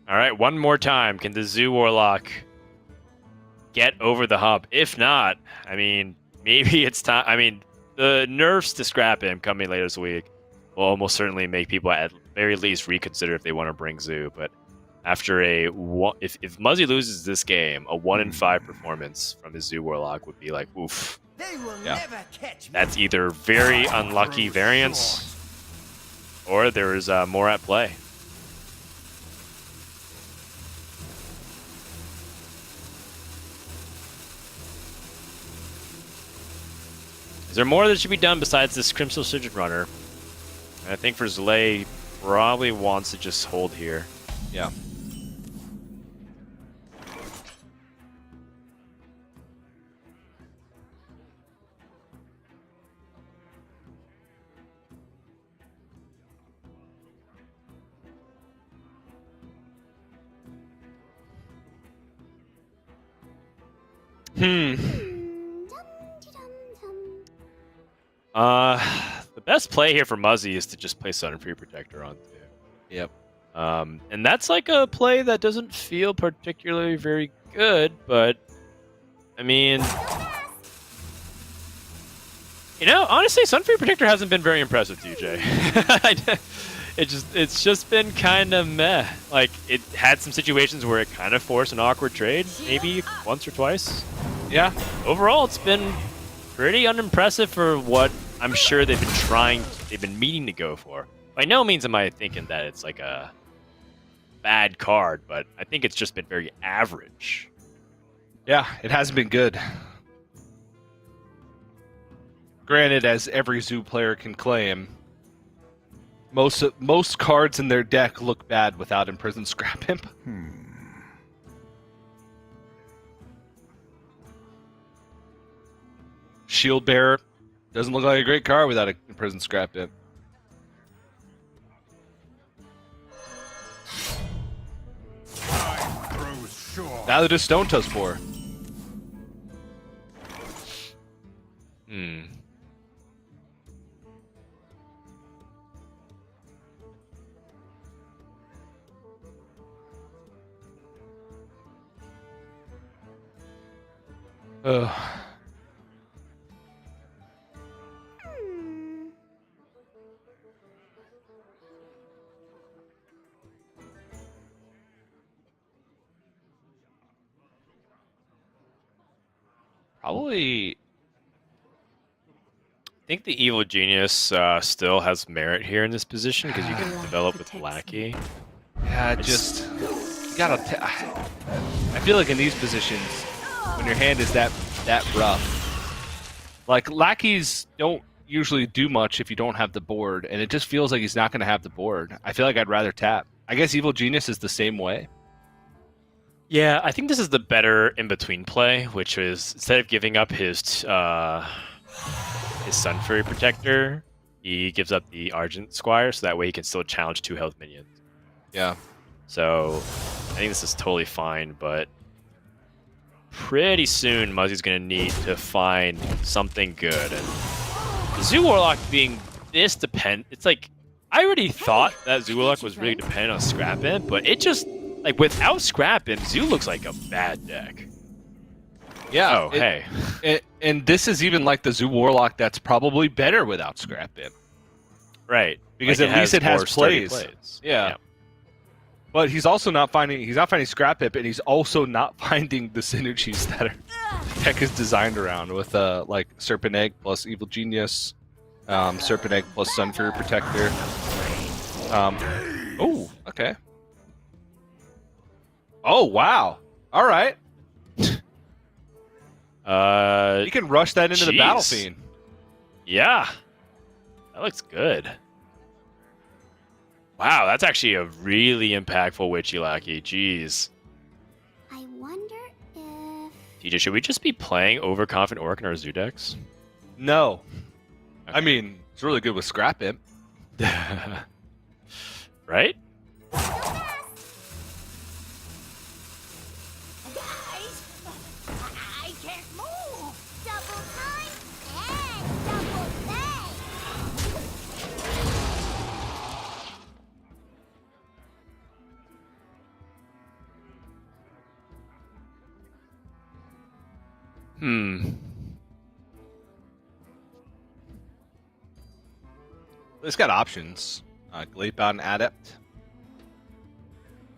All right, one more time. Can the Zoo Warlock get over the hump? If not, I mean, maybe it's time. I mean, the nerfs to Scrap Imp coming later this week will almost certainly make people at very least reconsider if they want to bring Zoo. But after if Muzzy loses this game, a 1-in-5 performance from his Zoo Warlock would be like, oof. They will Yeah. never catch me. That's either very unlucky variance, or there is more at play. Is there more that should be done besides this Crimson Surgeon Runner? And I think for Zalae, probably wants to just hold here. Yeah. The best play here for Muzzy is to just play Sun and Free Protector on 2. Yep. And that's like a play that doesn't feel particularly very good, but I mean, honestly, Sun Free Protector hasn't been very impressive, TJ. It's just been kind of meh. Like, it had some situations where it kind of forced an awkward trade, maybe once or twice. Yeah. Overall, it's been pretty unimpressive for what I'm sure they've been meaning to go for. By no means am I thinking that it's like a bad card, but I think it's just been very average. Yeah, it hasn't been good. Granted, as every Zoo player can claim, most cards in their deck look bad without Imprisoned Scrap Imp. Shield Bearer doesn't look like a great card without an Imprisoned Scrap Imp. Neither does Stone Tusk 4. Probably. I think the Evil Genius still has merit here in this position because you can develop with Lackey. Yeah, just you gotta. I feel like in these positions, when your hand is that rough, like lackeys don't usually do much if you don't have the board, and it just feels like he's not going to have the board. I feel like I'd rather tap. I guess Evil Genius is the same way. Yeah, I think this is the better in-between play, which is instead of giving up his Sun Fury Protector, he gives up the Argent Squire, so that way he can still challenge 2 health minions. Yeah. So I think this is totally fine, but pretty soon Muzzy's going to need to find something good. And Zoo Warlock being this it's like, I already thought that Zoo Warlock was really dependent on Scrap Imp, but it just, like, without Scrap Imp, Zoo looks like a bad deck. Yeah. Oh, hey. And this is even like the Zoo Warlock that's probably better without Scrap Imp. Right. Because like at least it has more sturdy plays. Yeah. But he's also not finding Scrap Imp, and he's also not finding the synergies that the deck is designed around with like Serpent Egg plus Evil Genius, Serpent Egg plus Sun Fury Protector. Oh, okay. Oh, wow. All right. You can rush that into the Battle Fiend. Yeah. That looks good. Wow, that's actually a really impactful Witchy Lackey. Jeez. I wonder if... TJ, should we just be playing Overconfident Orc in our Zoo decks? No. Okay. I mean, it's really good with Scrap Imp. Right? I can't move! Double time and double play! It's got options. Glade-bound Adept.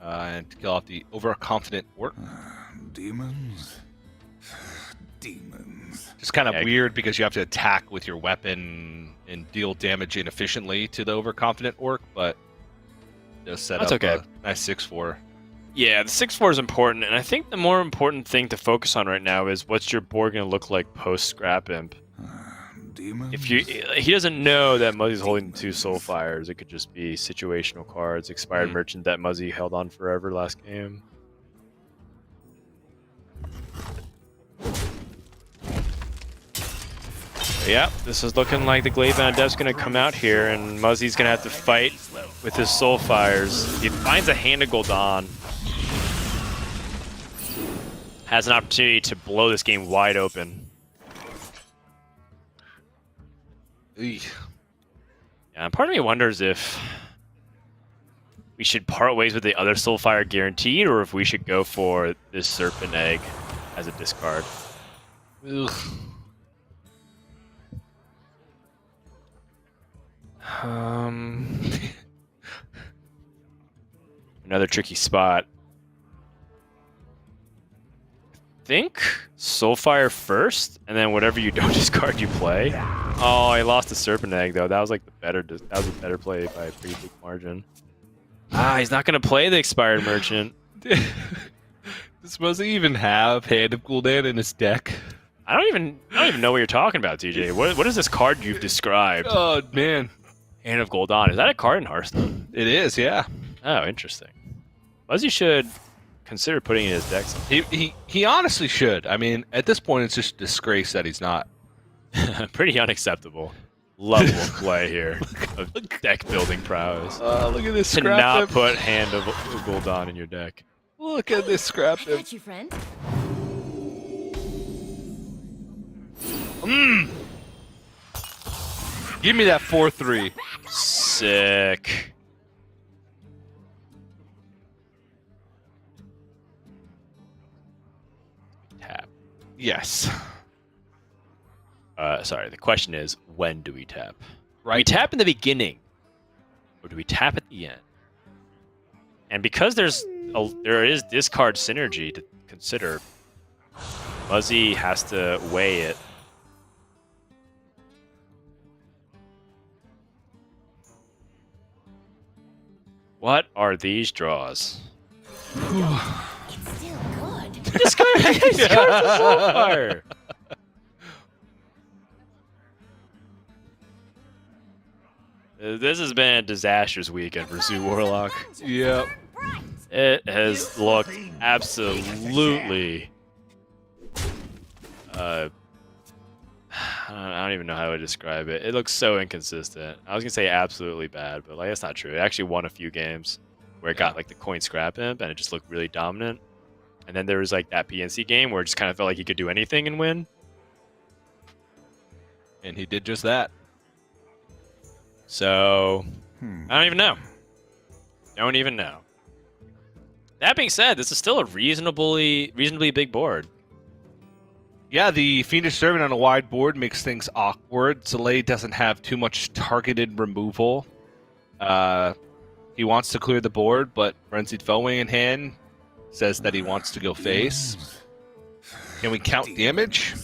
And to kill off the Overconfident Orc. Demons? Demons. Just kind of weird because you have to attack with your weapon and deal damage inefficiently to the Overconfident Orc, but just set That's up okay. a nice 6/4. Yeah, the 6/4 is important, and I think the more important thing to focus on right now is what's your board going to look like post Scrap Imp. Demons? If he doesn't know that Muzzy's holding 2 Soulfires, it could just be situational cards, Expired Merchant that Muzzy held on forever last game. Yeah, this is looking like the Glade-bound Adept's going to come out here, and Muzzy's going to have to fight with his Soulfires. He finds a Hand of Gul'dan. Has an opportunity to blow this game wide open. Eesh. Yeah, part of me wonders if we should part ways with the other Soulfire guaranteed, or if we should go for this Serpent Egg as a discard. Ugh. Another tricky spot. I think Soulfire first, and then whatever you don't discard, you play. Oh, I lost the Serpent Egg though. That was like that was a better play by a pretty big margin. He's not gonna play the Expired Merchant. Does Muzzy even have Hand of Gul'dan in his deck? I don't even know what you're talking about, TJ. What is this card you've described? Oh man, Hand of Gul'dan. Is that a card in Hearthstone? it is. Yeah. Oh, interesting. Muzzy should consider putting it in his deck. He honestly should. I mean, at this point, it's just a disgrace that he's not. Pretty unacceptable level of play here of deck building prowess. Look at this To Scrap not Imp. put Hand of Gul'dan in your deck. Look at this Scrap I Imp. got you, friend. Give me that 4/3. Sick. Tap. Yes. Sorry, the question is, when do we tap? Do we Right. tap in the beginning, or do we tap at the end? And because there is discard synergy to consider, Muzzy has to weigh it. What are these draws? It's still good. These cards are. This has been a disastrous weekend for Zoo Warlock. Yep. It has looked absolutely. I don't even know how to describe it. It looks so inconsistent. I was gonna say absolutely bad, but like that's not true. It actually won a few games where it got like the coin scrap imp and it just looked really dominant. And then there was like that PNC game where it just kind of felt like he could do anything and win. And he did just that. So I don't even know. Don't even know. That being said, this is still a reasonably big board. Yeah, the Fiendish Servant on a wide board makes things awkward. Zalae doesn't have too much targeted removal. He wants to clear the board, but Frenzied Foewing in hand says that he wants to go face. Can we count damage?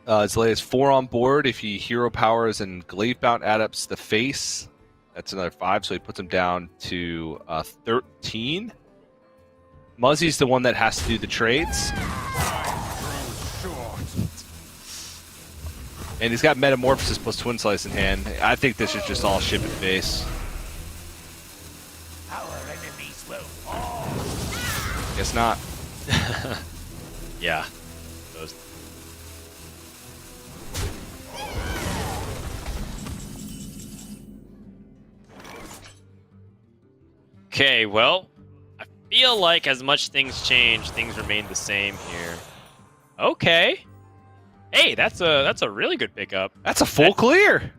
Zalae is 4 on board. If he hero powers and glaive bound adapts the face, that's another 5, so he puts him down to 13. Muzzy's the one that has to do the trades. And he's got Metamorphosis plus Twin Slice in hand. I think this is just all ship and face. Guess not. Yeah. Those. Okay, well, I feel like as much things change, things remain the same here. Okay. Hey, that's a really good pickup. That's a full clear.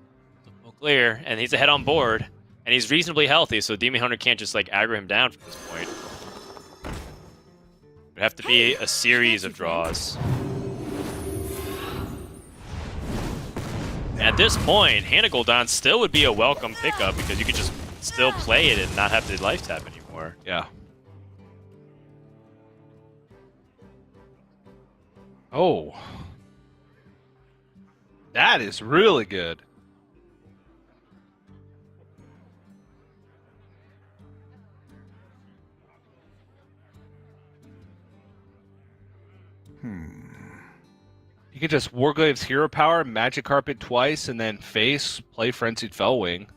Full clear, and he's ahead on board, and he's reasonably healthy, so Demon Hunter can't just like aggro him down from this point. It'd have to be a series of draws. At this point, Hannah Gul'dan still would be a welcome pickup because you could just still play it and not have to life tap anymore. Yeah. Oh. That is really good. You could just Warglave's hero power, Magic Carpet twice, and then face, play Frenzied Fellwing.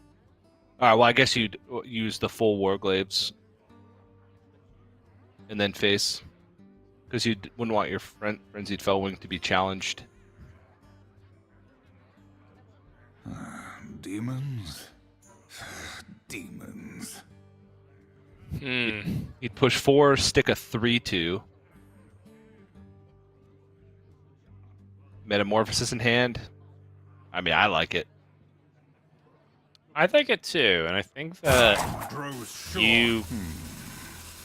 Alright, well, I guess you'd use the full Warglaves. And then face. Because you wouldn't want your Frenzied Fellwing to be challenged. Demons? Demons. He'd push 4, stick a 3/2. Metamorphosis in hand. I mean, I like it. I think it too, and I think that you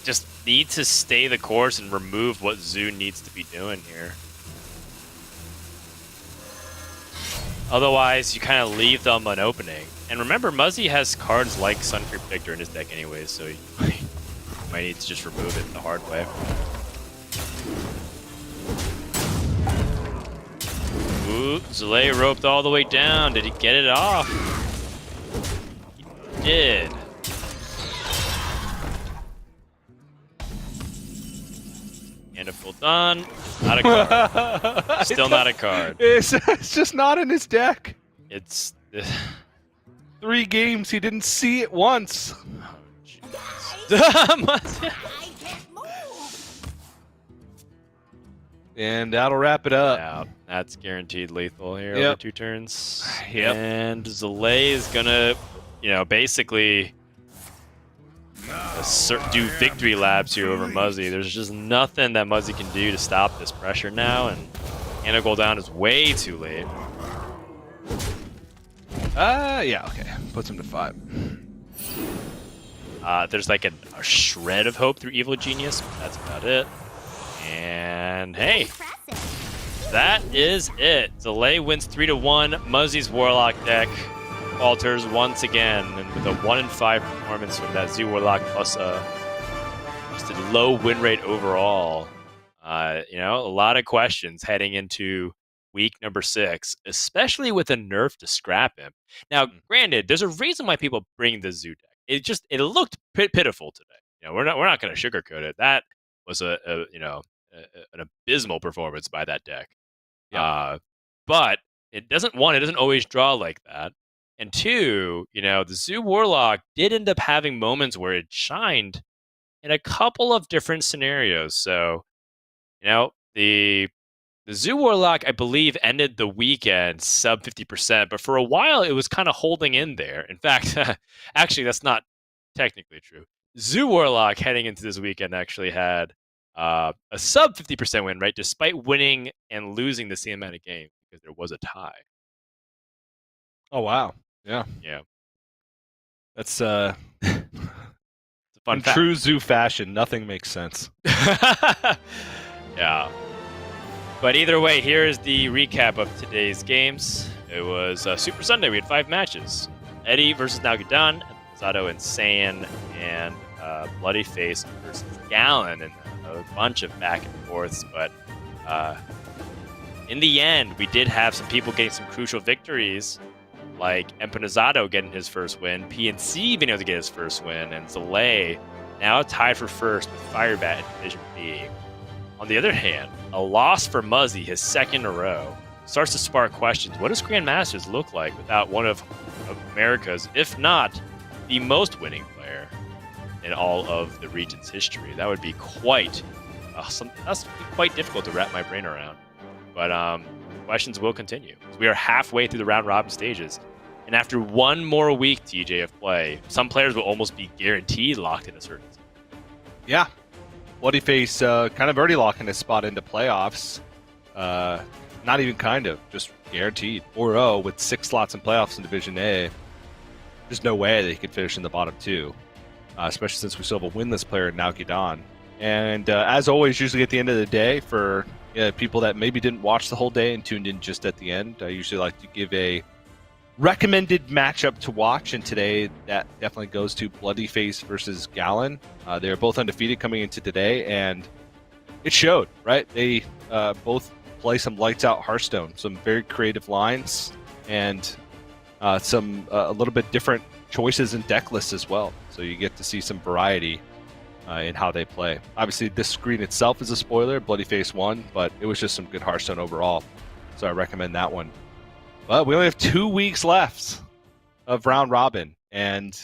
just need to stay the course and remove what Zoo needs to be doing here. Otherwise, you kind of leave them an opening. And remember, Muzzy has cards like Suncreep Victor in his deck anyways, so you might need to just remove it the hard way. Ooh, Zalae roped all the way down. Did he get it off? He did. And a full done. Not a card. Still not a card. It's just not in his deck. It's 3 games, he didn't see it once. And that'll wrap it up. Out. That's guaranteed lethal here Yep. over 2 turns. Yep. And Zalae is gonna, basically do victory laps here over Muzzy. There's just nothing that Muzzy can do to stop this pressure now, and Hannah Gul'dan is way too late. Yeah, okay. Puts him to 5. There's like a shred of hope through Evil Genius, but that's about it. And hey, that is it. Zalae wins 3-1. Muzzy's Warlock deck falters once again, and with a 1-5 performance from that Z Warlock plus just a low win rate overall. You know, a lot of questions heading into week number 6, especially with a nerf to Scrap Imp. Now, granted, there's a reason why people bring the Zoo deck. It looked pitiful today. You know, we're not going to sugarcoat it. That was an abysmal performance by that deck. Yeah. But it doesn't always draw like that. And 2, you know, the Zoo Warlock did end up having moments where it shined in a couple of different scenarios. So, you know, the Zoo Warlock, I believe, ended the weekend sub 50%, but for a while it was kind of holding in there. In fact, actually, that's not technically true. Zoo Warlock heading into this weekend actually had a sub 50% win rate, despite winning and losing the same amount of games because there was a tie. Oh wow. Yeah. Yeah. That's It's a fun in fact. true Zoo fashion, nothing makes sense. Yeah. But either way, here is the recap of today's games. It was Super Sunday. We had 5 matches. Eddie versus Nagadan, Zato Insane, and Bloody Face versus Gallon, and a bunch of back and forths. But in the end, we did have some people getting some crucial victories, like Empanazato getting his first win, PNC being able to get his first win, and Zalae now tied for first with Firebat in Division B. On the other hand, a loss for Muzzy, his second in a row, starts to spark questions. What does Grandmasters look like without one of America's, if not the most winning player in all of the region's history? That would be quite difficult to wrap my brain around. But questions will continue. We are halfway through the round robin stages, and after one more week, TJ, of play, some players will almost be guaranteed locked in a certain team. Yeah. Bloody Face kind of already locking his spot into playoffs. Not even kind of, just guaranteed. 4-0 with 6 slots in playoffs in Division A. There's no way that he could finish in the bottom 2, especially since we still have a winless player in Naoki-Dan. And as always, usually at the end of the day, for people that maybe didn't watch the whole day and tuned in just at the end, I usually like to give a recommended matchup to watch, and today that definitely goes to Bloody Face versus Gallon. They're both undefeated coming into today, and it showed, right? They both play some lights out Hearthstone, some very creative lines, and some a little bit different choices in deck lists as well. So you get to see some variety in how they play. Obviously, this screen itself is a spoiler. Bloody Face won, but it was just some good Hearthstone overall. So I recommend that one. But we only have 2 weeks left of round robin, and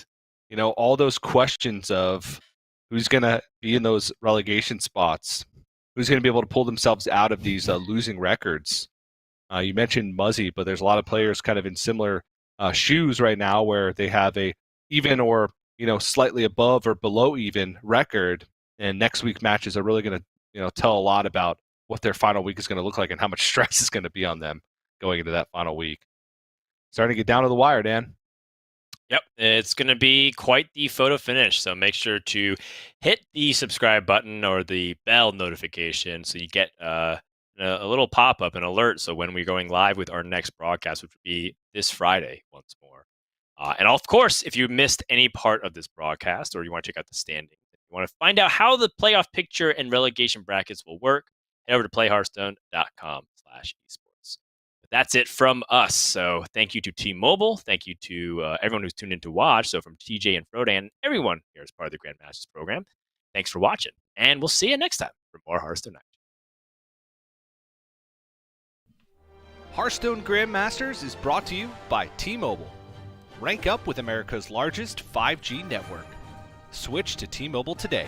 all those questions of who's going to be in those relegation spots, who's going to be able to pull themselves out of these losing records. You mentioned Muzzy, but there's a lot of players kind of in similar shoes right now where they have a even or slightly above or below even record, and next week matches are really going to tell a lot about what their final week is going to look like and how much stress is going to be on them going into that final week. Starting to get down to the wire, Dan. Yep, it's going to be quite the photo finish, so make sure to hit the subscribe button or the bell notification so you get a little pop-up, an alert, so when we're going live with our next broadcast, which will be this Friday once more. And of course, if you missed any part of this broadcast or you want to check out the standings, if you want to find out how the playoff picture and relegation brackets will work, head over to playhearthstone.com/esports. That's it from us. So thank you to T-Mobile. Thank you to everyone who's tuned in to watch. So from TJ and Frodan, everyone here as part of the Grandmasters program, thanks for watching. And we'll see you next time for more Hearthstone action. Hearthstone Grandmasters is brought to you by T-Mobile. Rank up with America's largest 5G network. Switch to T-Mobile today.